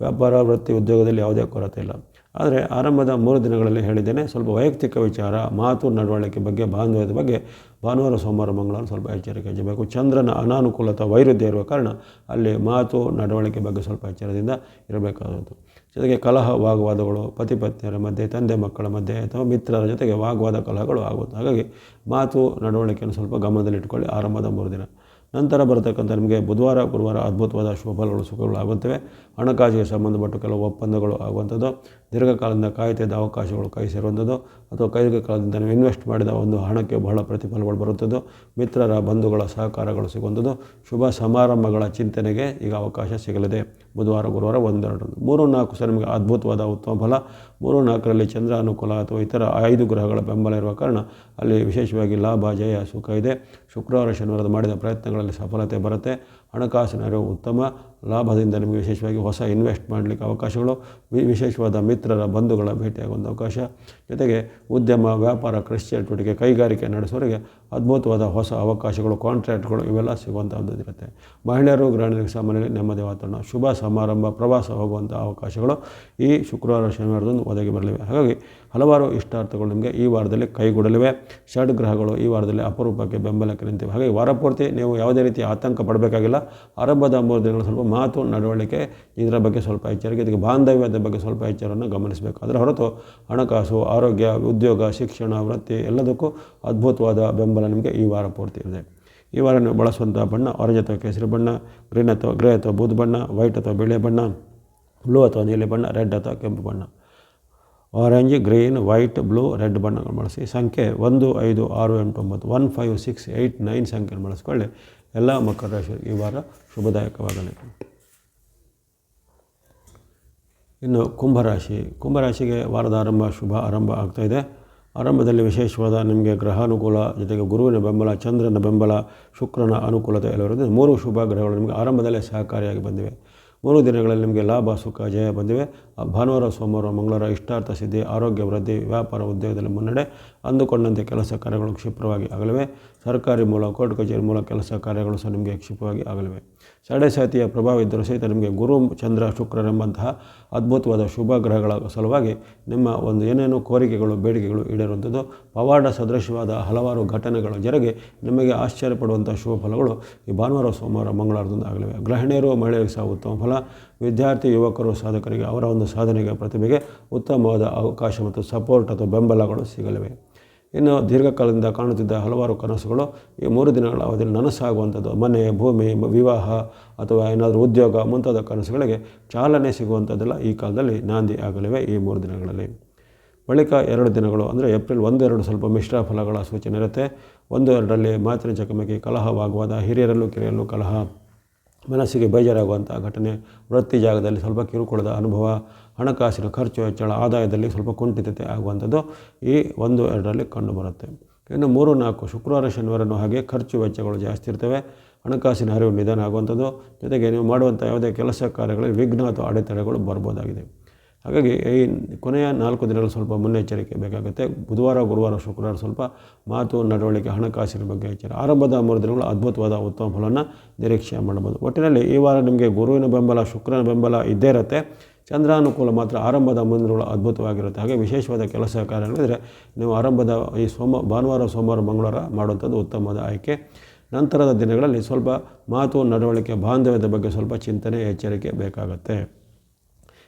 ವ್ಯಾಪಾರ, ವೃತ್ತಿ, ಉದ್ಯೋಗದಲ್ಲಿ ಯಾವುದೇ ಕೊರತೆ ಇಲ್ಲ. ಆದರೆ ಆರಂಭದ 3 ದಿನಗಳಲ್ಲಿ ಹೇಳಿದ್ದೇನೆ, ಸ್ವಲ್ಪ ವೈಯಕ್ತಿಕ ವಿಚಾರ, ಮಾತು, ನಡವಳಿಕೆ ಬಗ್ಗೆ, ಬಾಂಧವ್ಯದ ಬಗ್ಗೆ ಭಾನುವಾರ ಸೋಮವಾರ ಮಂಗಳವಾರ ಸ್ವಲ್ಪ ಎಚ್ಚರಿಕೆ ವಹಿಸಬೇಕು. ಚಂದ್ರನ ಅನಾನುಕೂಲತೆ ವೈರುಧ್ಯ ಇರುವ ಕಾರಣ ಅಲ್ಲಿ ಮಾತು ನಡವಳಿಕೆ ಬಗ್ಗೆ ಸ್ವಲ್ಪ ಎಚ್ಚರದಿಂದ ಇರಬೇಕಾದದ್ದು. ಜೊತೆಗೆ ಕಲಹ ವಾಗ್ವಾದಗಳು ಪತಿ ಪತ್ನಿಯರ ಮಧ್ಯೆ, ತಂದೆ ಮಕ್ಕಳ ಮಧ್ಯೆ, ಅಥವಾ ಮಿತ್ರರ ಜೊತೆಗೆ ವಾಗ್ವಾದ ಕಲಹಗಳು ಆಗುತ್ತೆ. ಹಾಗಾಗಿ ಮಾತು ನಡವಳಿಕೆಯನ್ನು ಸ್ವಲ್ಪ ಗಮನದಲ್ಲಿಟ್ಕೊಳ್ಳಿ ಆರಂಭದ 3 ದಿನ. ನಂತರ ಬರತಕ್ಕಂಥ ನಿಮಗೆ ಬುಧವಾರ ಗುರುವಾರ ಅದ್ಭುತವಾದ ಶುಭಫಲಗಳು ಸುಖಗಳು ಆಗುತ್ತವೆ. ಹಣಕಾಸಿಗೆ ಸಂಬಂಧಪಟ್ಟ ಕೆಲವು ಒಪ್ಪಂದಗಳು ಆಗುವಂಥದ್ದು, ದೀರ್ಘಕಾಲದಿಂದ ಕಾಯ್ತಿದ್ದ ಅವಕಾಶಗಳು ಕೈ ಸೇರುವಂಥದ್ದು, ಅಥವಾ ದೀರ್ಘಕಾಲದಿಂದ ನೀವು ಇನ್ವೆಸ್ಟ್ ಮಾಡಿದ ಒಂದು ಹಣಕ್ಕೆ ಬಹಳ ಪ್ರತಿಫಲಗಳು ಬರುವಂಥದ್ದು, ಮಿತ್ರರ ಬಂಧುಗಳ ಸಹಕಾರಗಳು ಸಿಗುವಂಥದ್ದು, ಶುಭ ಸಮಾರಂಭಗಳ ಚಿಂತನೆಗೆ ಈಗ ಅವಕಾಶ ಸಿಗಲಿದೆ. ಬುಧವಾರ ಗುರುವಾರ 1-2 3-4 ಸಹ ನಿಮಗೆ ಅದ್ಭುತವಾದ ಉತ್ತಮ ಫಲ. 3-4ರಲ್ಲಿ ಚಂದ್ರ ಅನುಕೂಲ ಅಥವಾ ಇತರ 5 ಗ್ರಹಗಳ ಬೆಂಬಲ ಇರುವ ಕಾರಣ ಅಲ್ಲಿ ವಿಶೇಷವಾಗಿ ಲಾಭ, ಜಯ, ಸುಖ ಇದೆ. ಶುಕ್ರವಾರ ಶನಿವಾರದ ಮಾಡಿದ ಪ್ರಯತ್ನಗಳಲ್ಲಿ ಸಫಲತೆ ಬರುತ್ತೆ. ಹಣಕಾಸಿನ ಅರಿವು ಉತ್ತಮ. ಲಾಭದಿಂದ ನಿಮಗೆ ವಿಶೇಷವಾಗಿ ಹೊಸ ಇನ್ವೆಸ್ಟ್ ಮಾಡಲಿಕ್ಕೆ ಅವಕಾಶಗಳು, ವಿಶೇಷವಾದ ಮಿತ್ರರ ಬಂಧುಗಳ ಭೇಟಿಯಾಗುವಂಥ ಅವಕಾಶ, ಜೊತೆಗೆ ಉದ್ಯಮ, ವ್ಯಾಪಾರ, ಕೃಷಿ ಚಟುವಟಿಕೆ, ಕೈಗಾರಿಕೆ ನಡೆಸೋರಿಗೆ ಅದ್ಭುತವಾದ ಹೊಸ ಅವಕಾಶಗಳು, ಕಾಂಟ್ರಾಕ್ಟ್ಗಳು ಇವೆಲ್ಲ ಸಿಗುವಂಥದ್ದು ಇರುತ್ತೆ. ಮಹಿಳೆಯರು, ಗೃಹಿಣಿಯರಿಗೆ ಸಾಮಾನ್ಯವಾಗಿ ನೆಮ್ಮದಿ ವಾತಾವರಣ, ಶುಭ ಸಮಾರಂಭ, ಪ್ರವಾಸ ಹೋಗುವಂಥ ಅವಕಾಶಗಳು ಈ ಶುಕ್ರವಾರ ಶನಿವಾರದಂದು ಒದಗಿ ಬರಲಿವೆ. ಹಾಗಾಗಿ ಹಲವಾರು ಇಷ್ಟಾರ್ಥಗಳು ನಿಮಗೆ ಈ ವಾರದಲ್ಲಿ ಕೈಗೂಡಲಿವೆ. ಷಡ್ ಗ್ರಹಗಳು ಈ ವಾರದಲ್ಲಿ ಅಪರೂಪಕ್ಕೆ ಬೆಂಬಲಕ್ಕೆ ನಿಂತಿವೆ. ಹಾಗಾಗಿ ವಾರ ಪೂರ್ತಿ ನೀವು ಯಾವುದೇ ರೀತಿಯ ಆತಂಕ ಪಡಬೇಕಾಗಿಲ್ಲ. ಆರಂಭದ 3 ದಿನಗಳು ಸ್ವಲ್ಪ ಮಾತು ನಡವಳಿಕೆ ಇದರ ಬಗ್ಗೆ ಸ್ವಲ್ಪ ಎಚ್ಚರಿಕೆ, ಇದಕ್ಕೆ ಬಾಂಧವ್ಯದ ಬಗ್ಗೆ ಸ್ವಲ್ಪ ಎಚ್ಚರವನ್ನು ಗಮನಿಸಬೇಕು. ಅದರ ಹೊರತು ಹಣಕಾಸು, ಆರೋಗ್ಯ, ಉದ್ಯೋಗ, ಶಿಕ್ಷಣ, ವೃತ್ತಿ ಎಲ್ಲದಕ್ಕೂ ಅದ್ಭುತವಾದ ಬೆಂಬಲ ನಿಮಗೆ ಈ ವಾರ ಪೂರ್ತಿ ಇದೆ. ಈ ವಾರ ನೀವು ಬಳಸುವಂಥ ಬಣ್ಣ ಆರೆಂಜ್ ಅಥವಾ ಕೇಸರಿ ಬಣ್ಣ, ಗ್ರೀನ್ ಅಥವಾ ಗ್ರೇ ಅಥವಾ ಬೂದು ಬಣ್ಣ, ವೈಟ್ ಅಥವಾ ಬಿಳಿ ಬಣ್ಣ, ಬ್ಲೂ ಅಥವಾ ನೀಲಿ ಬಣ್ಣ, ರೆಡ್ ಅಥವಾ ಕೆಂಪು ಬಣ್ಣ. Orange, green, white, blue, red ಬಣ್ಣಗಳು ಬಳಸಿ. ಸಂಖ್ಯೆ 1, 5, 6, 8, 9 1, 5, 6, 8, 9 ಸಂಖ್ಯೆಯನ್ನು ಬಳಸ್ಕೊಳ್ಳಿ. ಎಲ್ಲ ಮಕರ ರಾಶಿಯವರಿಗೆ ಈ ವಾರ ಶುಭದಾಯಕವಾಗಲಿ. ಇನ್ನು ಕುಂಭರಾಶಿಗೆ ವಾರದ ಶುಭ ಆರಂಭ ಆಗ್ತಾಯಿದೆ. ಆರಂಭದಲ್ಲಿ ವಿಶೇಷವಾದ ನಿಮಗೆ ಗ್ರಹಾನುಕೂಲ, ಜೊತೆಗೆ ಗುರುವಿನ ಬೆಂಬಲ, ಚಂದ್ರನ ಬೆಂಬಲ, ಶುಕ್ರನ ಅನುಕೂಲತೆ ಎಲ್ಲ ಇರೋದು 3 ಶುಭ ಗ್ರಹಗಳು ನಿಮಗೆ ಆರಂಭದಲ್ಲೇ ಸಹಕಾರಿಯಾಗಿ ಬಂದಿವೆ. 3 ದಿನಗಳಲ್ಲಿ ನಿಮಗೆ ಲಾಭ, ಸುಖ, ಜಯ ಬಂದಿವೆ. ಭಾನುವಾರ ಸೋಮವಾರ ಮಂಗಳವಾರ ಇಷ್ಟಾರ್ಥ ಸಿದ್ಧಿ, ಆರೋಗ್ಯ ವೃದ್ಧಿ, ವ್ಯಾಪಾರ ಉದ್ಯೋಗದಲ್ಲಿ ಮುನ್ನಡೆ, ಅಂದುಕೊಂಡಂತೆ ಕೆಲಸ ಕಾರ್ಯಗಳು ಕ್ಷಿಪ್ರವಾಗಿ ಆಗಲಿವೆ. ಸರ್ಕಾರಿ ಮೂಲ, ಕೋರ್ಟ್ ಕಚೇರಿ ಮೂಲ ಕೆಲಸ ಕಾರ್ಯಗಳು ಸಹ ನಿಮಗೆ ಕ್ಷಿಪ್ರವಾಗಿ ಆಗಲಿವೆ. ಸಾತಿಯ ಪ್ರಭಾವ ಇದ್ದರೂ ಸಹಿತ ನಿಮಗೆ ಗುರು, ಚಂದ್ರ, ಶುಕ್ರರೆಂಬಂತಹ ಅದ್ಭುತವಾದ ಶುಭ ಗ್ರಹಗಳ ಸಲುವಾಗಿ ನಿಮ್ಮ ಒಂದು ಏನೇನು ಕೋರಿಕೆಗಳು, ಬೇಡಿಕೆಗಳು ಈಡೇರುವಂಥದ್ದು, ಪವಾಡ ಸದೃಶವಾದ ಹಲವಾರು ಘಟನೆಗಳು ಜರುಗಿ ನಿಮಗೆ ಆಶ್ಚರ್ಯಪಡುವಂಥ ಶುಭ ಫಲಗಳು ಈ ಭಾನುವಾರ ಸೋಮವಾರ ಮಂಗಳವಾರದಿಂದ ಆಗಲಿವೆ. ಗೃಹಿಣಿಯರು, ಮಹಿಳೆಯರಿಗೆ ಸಹ ಉತ್ತಮ ಫಲ. ವಿದ್ಯಾರ್ಥಿ, ಯುವಕರು, ಸಾಧಕರಿಗೆ ಅವರ ಒಂದು ಸಾಧನೆಗೆ, ಪ್ರತಿಭೆಗೆ ಉತ್ತಮವಾದ ಅವಕಾಶ ಮತ್ತು ಸಪೋರ್ಟ್ ಅಥವಾ ಬೆಂಬಲಗಳು ಸಿಗಲಿವೆ. ಇನ್ನು ದೀರ್ಘಕಾಲದಿಂದ ಕಾಣುತ್ತಿದ್ದ ಹಲವಾರು ಕನಸುಗಳು ಈ 3 ದಿನಗಳ ಅವಧಿಯಲ್ಲಿ ನನಸಾಗುವಂಥದ್ದು, ಮನೆ, ಭೂಮಿ, ವಿವಾಹ ಅಥವಾ ಏನಾದರೂ ಉದ್ಯೋಗ ಮುಂತಾದ ಕನಸುಗಳಿಗೆ ಚಾಲನೆ ಸಿಗುವಂಥದ್ದೆಲ್ಲ ಈ ಕಾಲದಲ್ಲಿ ನಾಂದಿ ಆಗಲಿವೆ ಈ 3 ದಿನಗಳಲ್ಲಿ. ಬಳಿಕ 2 ದಿನಗಳು ಅಂದರೆ ಏಪ್ರಿಲ್ 1, 2 ಸ್ವಲ್ಪ ಮಿಶ್ರ ಫಲಗಳ ಸೂಚನೆ ಇರುತ್ತೆ. 1, 2ರಲ್ಲಿ ಮಾತಿನ ಚಕಮಕಿ, ಕಲಹವಾಗುವಾಗ ಹಿರಿಯರಲ್ಲೂ ಕಿರಿಯರಲ್ಲೂ ಕಲಹ, ಮನಸ್ಸಿಗೆ ಬೇಜಾರಾಗುವಂಥ ಘಟನೆ, ವೃತ್ತಿ ಜಾಗದಲ್ಲಿ ಸ್ವಲ್ಪ ಕಿರುಕುಳದ ಅನುಭವ, ಹಣಕಾಸಿನ ಖರ್ಚು ಹೆಚ್ಚಳ, ಆದಾಯದಲ್ಲಿ ಸ್ವಲ್ಪ ಕುಂಠಿತತೆ ಆಗುವಂಥದ್ದು ಈ 1, 2ರಲ್ಲಿ ಕಂಡುಬರುತ್ತೆ. ಇನ್ನು 3, 4 ಶುಕ್ರವಾರ ಶನಿವಾರನೂ ಹಾಗೆ ಖರ್ಚು ವೆಚ್ಚಗಳು ಜಾಸ್ತಿ ಇರ್ತವೆ. ಹಣಕಾಸಿನ ಹರಿವು ನಿಧಾನ ಆಗುವಂಥದ್ದು, ಜೊತೆಗೆ ನೀವು ಮಾಡುವಂಥ ಯಾವುದೇ ಕೆಲಸ ಕಾರ್ಯಗಳಲ್ಲಿ ವಿಘ್ನ ಅಥವಾ ಅಡೆತಡೆಗಳು ಬರ್ಬೋದಾಗಿದೆ. ಹಾಗಾಗಿ ಈ ಕೊನೆಯ 4 ದಿನಗಳು ಸ್ವಲ್ಪ ಮುನ್ನೆಚ್ಚರಿಕೆ ಬೇಕಾಗುತ್ತೆ. ಬುಧವಾರ ಗುರುವಾರ ಶುಕ್ರವಾರ ಸ್ವಲ್ಪ ಮಾತು ನಡವಳಿಕೆ, ಹಣಕಾಸಿನ ಬಗ್ಗೆ ಎಚ್ಚರ. ಆರಂಭದ 3 ದಿನಗಳು ಅದ್ಭುತವಾದ ಉತ್ತಮ ಫಲವನ್ನು ನಿರೀಕ್ಷೆ ಮಾಡಬಹುದು. ಒಟ್ಟಿನಲ್ಲಿ ಈ ವಾರ ನಿಮಗೆ ಗುರುವಿನ ಬೆಂಬಲ, ಶುಕ್ರನ ಬೆಂಬಲ ಇದ್ದೇ ಇರುತ್ತೆ. ಚಂದ್ರಾನುಕೂಲ ಮಾತ್ರ ಆರಂಭದ 3 ದಿನಗಳು ಅದ್ಭುತವಾಗಿರುತ್ತೆ. ಹಾಗೆ ವಿಶೇಷವಾದ ಕೆಲಸ ಕಾರ್ಯಗಳಿದ್ದರೆ ನೀವು ಆರಂಭದ ಈ ಭಾನುವಾರ ಸೋಮವಾರ ಮಂಗಳವಾರ ಮಾಡುವಂಥದ್ದು ಉತ್ತಮವಾದ ಆಯ್ಕೆ. ನಂತರದ ದಿನಗಳಲ್ಲಿ ಸ್ವಲ್ಪ ಮಾತು ನಡವಳಿಕೆ, ಬಾಂಧವ್ಯದ ಬಗ್ಗೆ ಸ್ವಲ್ಪ ಚಿಂತನೆ, ಎಚ್ಚರಿಕೆ ಬೇಕಾಗುತ್ತೆ.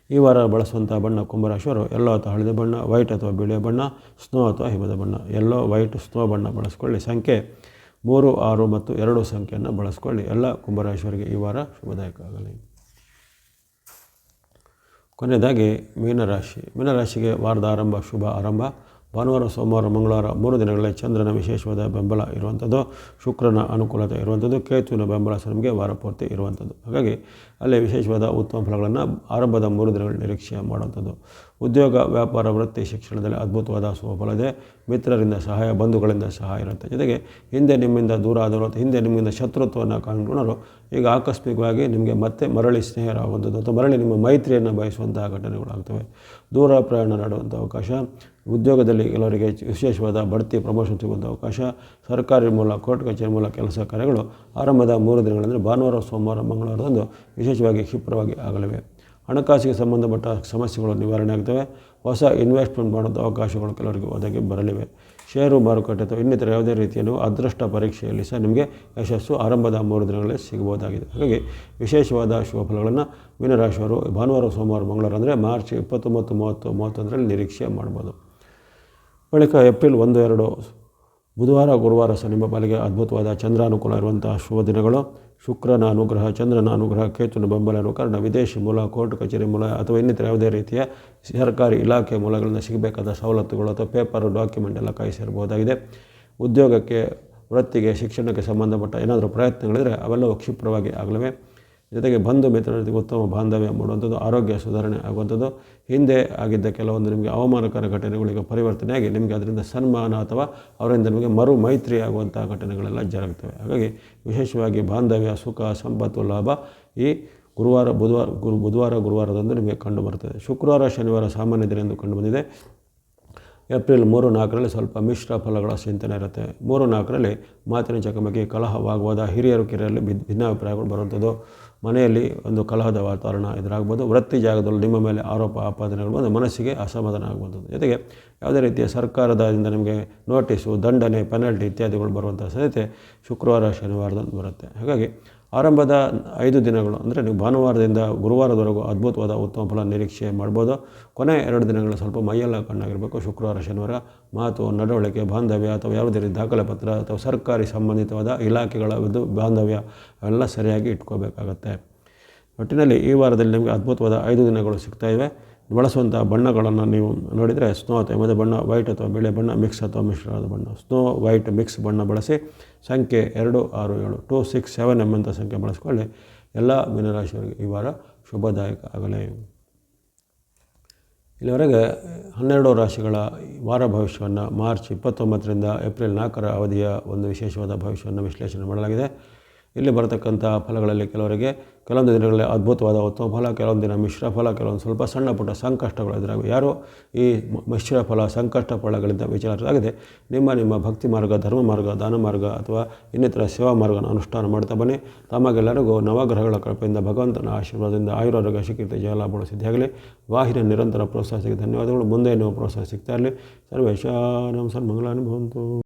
ಈ ವಾರ ಬಳಸುವಂಥ ಬಣ್ಣ ಕುಂಭರಾಶಿಯವರು ಯೆಲ್ಲೋ ಅಥವಾ ಹಳದಿ ಬಣ್ಣ, ವೈಟ್ ಅಥವಾ ಬಿಳಿಯ ಬಣ್ಣ, ಸ್ನೋ ಅಥವಾ ಹಿಮದ ಬಣ್ಣ. ಯೆಲ್ಲೋ, ವೈಟ್, ಸ್ನೋ ಬಣ್ಣ ಬಳಸ್ಕೊಳ್ಳಿ. ಸಂಖ್ಯೆ 3, 6 ಮತ್ತು 2 ಸಂಖ್ಯೆಯನ್ನು ಬಳಸ್ಕೊಳ್ಳಿ. ಎಲ್ಲ ಕುಂಭರಾಶಿಯವರಿಗೆ ಈ ವಾರ ಶುಭದಾಯಕ ಆಗಲಿ. ಕೊನೆಯದಾಗಿ ಮೀನರಾಶಿಗೆ ವಾರದ ಶುಭ ಆರಂಭ. ಭಾನುವಾರ, ಸೋಮವಾರ, ಮಂಗಳವಾರ 3 ದಿನಗಳಲ್ಲಿ ಚಂದ್ರನ ವಿಶೇಷವಾದ ಬೆಂಬಲ ಇರುವಂಥದ್ದು, ಶುಕ್ರನ ಅನುಕೂಲತೆ ಇರುವಂಥದ್ದು, ಕೇತುವಿನ ಬೆಂಬಲ ಸಹ ನಮಗೆ ವಾರ ಪೂರ್ತಿ ಇರುವಂಥದ್ದು. ಹಾಗಾಗಿ ಅಲ್ಲಿ ವಿಶೇಷವಾದ ಉತ್ತಮ ಫಲಗಳನ್ನು ಆರಂಭದ 3 ದಿನಗಳು ನಿರೀಕ್ಷೆ ಮಾಡುವಂಥದ್ದು. ಉದ್ಯೋಗ, ವ್ಯಾಪಾರ, ವೃತ್ತಿ, ಶಿಕ್ಷಣದಲ್ಲಿ ಅದ್ಭುತವಾದ ಸುಫಲ ಇದೆ. ಮಿತ್ರರಿಂದ ಸಹಾಯ, ಬಂಧುಗಳಿಂದ ಸಹಾಯ ಇರುತ್ತೆ. ಜೊತೆಗೆ ಹಿಂದೆ ನಿಮ್ಮಿಂದ ದೂರ ಆದವರು, ಹಿಂದೆ ನಿಮ್ಮಿಂದ ಶತ್ರುತ್ವವನ್ನು ಕಂಡುಕೊಂಡರು ಈಗ ಆಕಸ್ಮಿಕವಾಗಿ ನಿಮಗೆ ಮತ್ತೆ ಮರಳಿ ಸ್ನೇಹರಾಗುವಂಥದ್ದು ಅಥವಾ ಮರಳಿ ನಿಮ್ಮ ಮೈತ್ರಿಯನ್ನು ಬಯಸುವಂತಹ ಘಟನೆಗಳಾಗ್ತವೆ. ದೂರ ಪ್ರಯಾಣ ಮಾಡುವಂಥ ಅವಕಾಶ, ಉದ್ಯೋಗದಲ್ಲಿ ಕೆಲವರಿಗೆ ವಿಶೇಷವಾದ ಬಡ್ತಿ, ಪ್ರಮೋಷನ್ ಸಿಗುವಂಥ ಅವಕಾಶ, ಸರ್ಕಾರಿ ಮೂಲ, ಕೋರ್ಟ್ ಕಚೇರಿ ಮೂಲ ಕೆಲಸ ಕಾರ್ಯಗಳು ಆರಂಭದ 3 ದಿನಗಳಂದರೆ ಭಾನುವಾರ, ಸೋಮವಾರ, ಮಂಗಳವಾರದಂದು ವಿಶೇಷವಾಗಿ ಕ್ಷಿಪ್ರವಾಗಿ ಆಗಲಿವೆ. ಹಣಕಾಸಿಗೆ ಸಂಬಂಧಪಟ್ಟ ಸಮಸ್ಯೆಗಳು ನಿವಾರಣೆ ಆಗ್ತವೆ. ಹೊಸ ಇನ್ವೆಸ್ಟ್ಮೆಂಟ್ ಮಾಡುವಂಥ ಅವಕಾಶಗಳು ಕೆಲವರಿಗೆ ಒದಗಿ ಬರಲಿವೆ. ಷೇರು ಮಾರುಕಟ್ಟೆ ಅಥವಾ ಇನ್ನಿತರ ಯಾವುದೇ ರೀತಿಯ ಅದೃಷ್ಟ ಪರೀಕ್ಷೆಯಲ್ಲಿ ಸಹ ನಿಮಗೆ ಯಶಸ್ಸು ಆರಂಭದ 3 ದಿನಗಳಲ್ಲಿ ಸಿಗಬಹುದಾಗಿದೆ. ಹಾಗಾಗಿ ವಿಶೇಷವಾದ ಶುಭ ಫಲಗಳನ್ನು ಮೀನರಾಶಿಯವರು ಭಾನುವಾರ, ಸೋಮವಾರ, ಮಂಗಳವಾರ ಅಂದರೆ ಮಾರ್ಚ್ 29, 30, 31ರಲ್ಲಿ ನಿರೀಕ್ಷೆ ಮಾಡ್ಬೋದು. ಬಳಿಕ ಏಪ್ರಿಲ್ 1, 2 ಬುಧವಾರ, ಗುರುವಾರ ಸಹ ನಿಮ್ಮ ಪಾಲಿಗೆ ಅದ್ಭುತವಾದ ಚಂದ್ರಾನುಕೂಲ ಇರುವಂಥ ಶುಭ ದಿನಗಳು. ಶುಕ್ರನ ಅನುಗ್ರಹ, ಚಂದ್ರನ ಅನುಗ್ರಹ, ಕೇತುವಿನ ಬೆಂಬಲ ಇರುವ ಕಾರಣ ವಿದೇಶಿ ಮೂಲ, ಕೋರ್ಟ್ ಕಚೇರಿ ಮೂಲ ಅಥವಾ ಇನ್ನಿತರ ಯಾವುದೇ ರೀತಿಯ ಸರ್ಕಾರಿ ಇಲಾಖೆ ಮೂಲಗಳಿಂದ ಸಿಗಬೇಕಾದ ಸವಲತ್ತುಗಳು ಅಥವಾ ಪೇಪರು, ಡಾಕ್ಯುಮೆಂಟ್ ಎಲ್ಲ ಕೈ ಸೇರಬಹುದಾಗಿದೆ. ಉದ್ಯೋಗಕ್ಕೆ, ವೃತ್ತಿಗೆ, ಶಿಕ್ಷಣಕ್ಕೆ ಸಂಬಂಧಪಟ್ಟ ಏನಾದರೂ ಪ್ರಯತ್ನಗಳಿದ್ದರೆ ಅವೆಲ್ಲವೂ ಕ್ಷಿಪ್ರವಾಗಿ ಆಗಲಿವೆ. ಜೊತೆಗೆ ಬಂಧು ಮಿತ್ರರ ಜೊತೆಗೆ ಉತ್ತಮ ಬಾಂಧವ್ಯ ಮೂಡುವಂಥದ್ದು, ಆರೋಗ್ಯ ಸುಧಾರಣೆ ಆಗುವಂಥದ್ದು, ಹಿಂದೆ ಆಗಿದ್ದ ಕೆಲವೊಂದು ನಿಮಗೆ ಅವಮಾನಕರ ಘಟನೆಗಳಿಗೆ ಪರಿವರ್ತನೆಯಾಗಿ ನಿಮಗೆ ಅದರಿಂದ ಸನ್ಮಾನ ಅಥವಾ ಅವರಿಂದ ನಿಮಗೆ ಮರು ಮೈತ್ರಿ ಆಗುವಂಥ ಘಟನೆಗಳೆಲ್ಲ ಜರುಗುತ್ತವೆ. ಹಾಗಾಗಿ ವಿಶೇಷವಾಗಿ ಬಾಂಧವ್ಯ, ಸುಖ, ಸಂಪತ್ತು, ಲಾಭ ಈ ಬುಧವಾರ, ಗುರುವಾರದಂದು ನಿಮಗೆ ಕಂಡು ಬರ್ತದೆ. ಶುಕ್ರವಾರ, ಶನಿವಾರ ಸಾಮಾನ್ಯ ದಿನ ಎಂದು ಕಂಡು ಬಂದಿದೆ. ಏಪ್ರಿಲ್ 3, 4ರಲ್ಲಿ ಸ್ವಲ್ಪ ಮಿಶ್ರ ಫಲಗಳ ಚಿಂತನೆ ಇರುತ್ತೆ. 3, 4ರಲ್ಲಿ ಮಾತಿನ ಚಕಮಕಿ, ಕಲಹ, ವಾಗ್ವಾದ, ಹಿರಿಯರು ಕಿರಿಯರಲ್ಲಿ ಭಿನ್ನಾಭಿಪ್ರಾಯಗಳು ಬರುವಂಥದ್ದು, ಮನೆಯಲ್ಲಿ ಒಂದು ಕಲಹದ ವಾತಾವರಣ ಎದುರಾಗ್ಬೋದು. ವೃತ್ತಿ ಜಾಗದಲ್ಲಿ ನಿಮ್ಮ ಮೇಲೆ ಆರೋಪ ಆಪಾದನೆಗಳು ಬಂದು ಮನಸ್ಸಿಗೆ ಅಸಮಾಧಾನ ಆಗುವಂಥದ್ದು. ಜೊತೆಗೆ ಯಾವುದೇ ರೀತಿಯ ಸರ್ಕಾರದಿಂದ ನಿಮಗೆ ನೋಟಿಸು, ದಂಡನೆ, ಪೆನಾಲ್ಟಿ ಇತ್ಯಾದಿಗಳು ಬರುವಂಥ ಸಾಧ್ಯತೆ ಶುಕ್ರವಾರ, ಶನಿವಾರದಂದು ಬರುತ್ತೆ. ಹಾಗಾಗಿ ಆರಂಭದ 5 ದಿನಗಳು ಅಂದರೆ ನೀವು ಭಾನುವಾರದಿಂದ ಗುರುವಾರದವರೆಗೂ ಅದ್ಭುತವಾದ ಉತ್ತಮ ಫಲ ನಿರೀಕ್ಷೆ ಮಾಡ್ಬೋದು. ಕೊನೆ 2 ದಿನಗಳು ಸ್ವಲ್ಪ ಮೈಯೆಲ್ಲ ಕಣ್ಣಾಗಿರಬೇಕು. ಶುಕ್ರವಾರ, ಶನಿವಾರ ಮಾತು, ನಡವಳಿಕೆ, ಬಾಂಧವ್ಯ ಅಥವಾ ಯಾವುದೇ ರೀತಿ ದಾಖಲೆ ಪತ್ರ ಅಥವಾ ಸರ್ಕಾರಿ ಸಂಬಂಧಿತವಾದ ಇಲಾಖೆಗಳ ಬಾಂಧವ್ಯ ಅವೆಲ್ಲ ಸರಿಯಾಗಿ ಇಟ್ಕೋಬೇಕಾಗತ್ತೆ. ಒಟ್ಟಿನಲ್ಲಿ ಈ ವಾರದಲ್ಲಿ ನಿಮಗೆ ಅದ್ಭುತವಾದ 5 ದಿನಗಳು ಸಿಗ್ತಾಯಿವೆ. ಬಳಸುವಂಥ ಬಣ್ಣಗಳನ್ನು ನೀವು ನೋಡಿದರೆ ಸ್ನೋ ಅಥವಾ ಎಮ್ಮದ ಬಣ್ಣ, ವೈಟ್ ಅಥವಾ ಬಿಳಿ ಬಣ್ಣ, ಮಿಕ್ಸ್ ಅಥವಾ ಮಿಶ್ರವಾದ ಬಣ್ಣ, ಸ್ನೋ, ವೈಟ್, ಮಿಕ್ಸ್ ಬಣ್ಣ ಬಳಸಿ. ಸಂಖ್ಯೆ 2, 6, 7 2, 6, 7 ಎಂಬಂಥ ಸಂಖ್ಯೆ ಬಳಸ್ಕೊಳ್ಳಿ. ಎಲ್ಲ ಮೀನರಾಶಿಯವರಿಗೆ ಈ ವಾರ ಶುಭದಾಯಕ ಆಗಲಿ. ಇಲ್ಲಿವರೆಗೆ 12 ರಾಶಿಗಳ ವಾರ ಭವಿಷ್ಯವನ್ನು ಮಾರ್ಚ್ 29ರಿಂದ ಏಪ್ರಿಲ್ 4ರ ಅವಧಿಯ ಒಂದು ವಿಶೇಷವಾದ ಭವಿಷ್ಯವನ್ನು ವಿಶ್ಲೇಷಣೆ ಮಾಡಲಾಗಿದೆ. ಇಲ್ಲಿ ಬರತಕ್ಕಂಥ ಫಲಗಳಲ್ಲಿ ಕೆಲವೊಂದು ದಿನಗಳಲ್ಲಿ ಅದ್ಭುತವಾದ ಉತ್ತಮ ಫಲ, ಕೆಲವೊಂದು ದಿನ ಮಿಶ್ರ ಫಲ, ಕೆಲವೊಂದು ಸ್ವಲ್ಪ ಸಣ್ಣ ಪುಟ್ಟ ಸಂಕಷ್ಟಗಳು ಎದುರಾಗಿವೆ. ಯಾರು ಈ ಮಿಶ್ರ ಫಲ, ಸಂಕಷ್ಟ ಫಲಗಳಿಂದ ವಿಚಾರವಾಗಿದೆ ನಿಮ್ಮ ಭಕ್ತಿ ಮಾರ್ಗ, ಧರ್ಮ ಮಾರ್ಗ, ದಾನ ಮಾರ್ಗ ಅಥವಾ ಇನ್ನಿತರ ಸೇವಾ ಮಾರ್ಗನ ಅನುಷ್ಠಾನ ಮಾಡ್ತಾ ಬನ್ನಿ. ತಮಗೆಲ್ಲರಿಗೂ ನವಗ್ರಹಗಳ ಕೃಪೆಯಿಂದ ಭಗವಂತನ ಆಶೀರ್ವಾದದಿಂದ ಆಯುರಾರೋಗ್ಯ, ಶಿಖಿತ ಜಯಲಾಭಗಳು ಸಿದ್ಧಿಯಾಗಲಿ. ವಾಹಿನಿಯ ನಿರಂತರ ಪ್ರೋತ್ಸಾಹಕ್ಕೆ ಧನ್ಯವಾದಗಳು. ಮುಂದೆ ನೀವು ಪ್ರೋತ್ಸಾಹ ಸಿಗ್ತಾ ಇರಲಿ. ಸರ್ವೇಶಾನಾಂ ಸನ್ಮಂಗಲಾನಿ ಭವಂತು.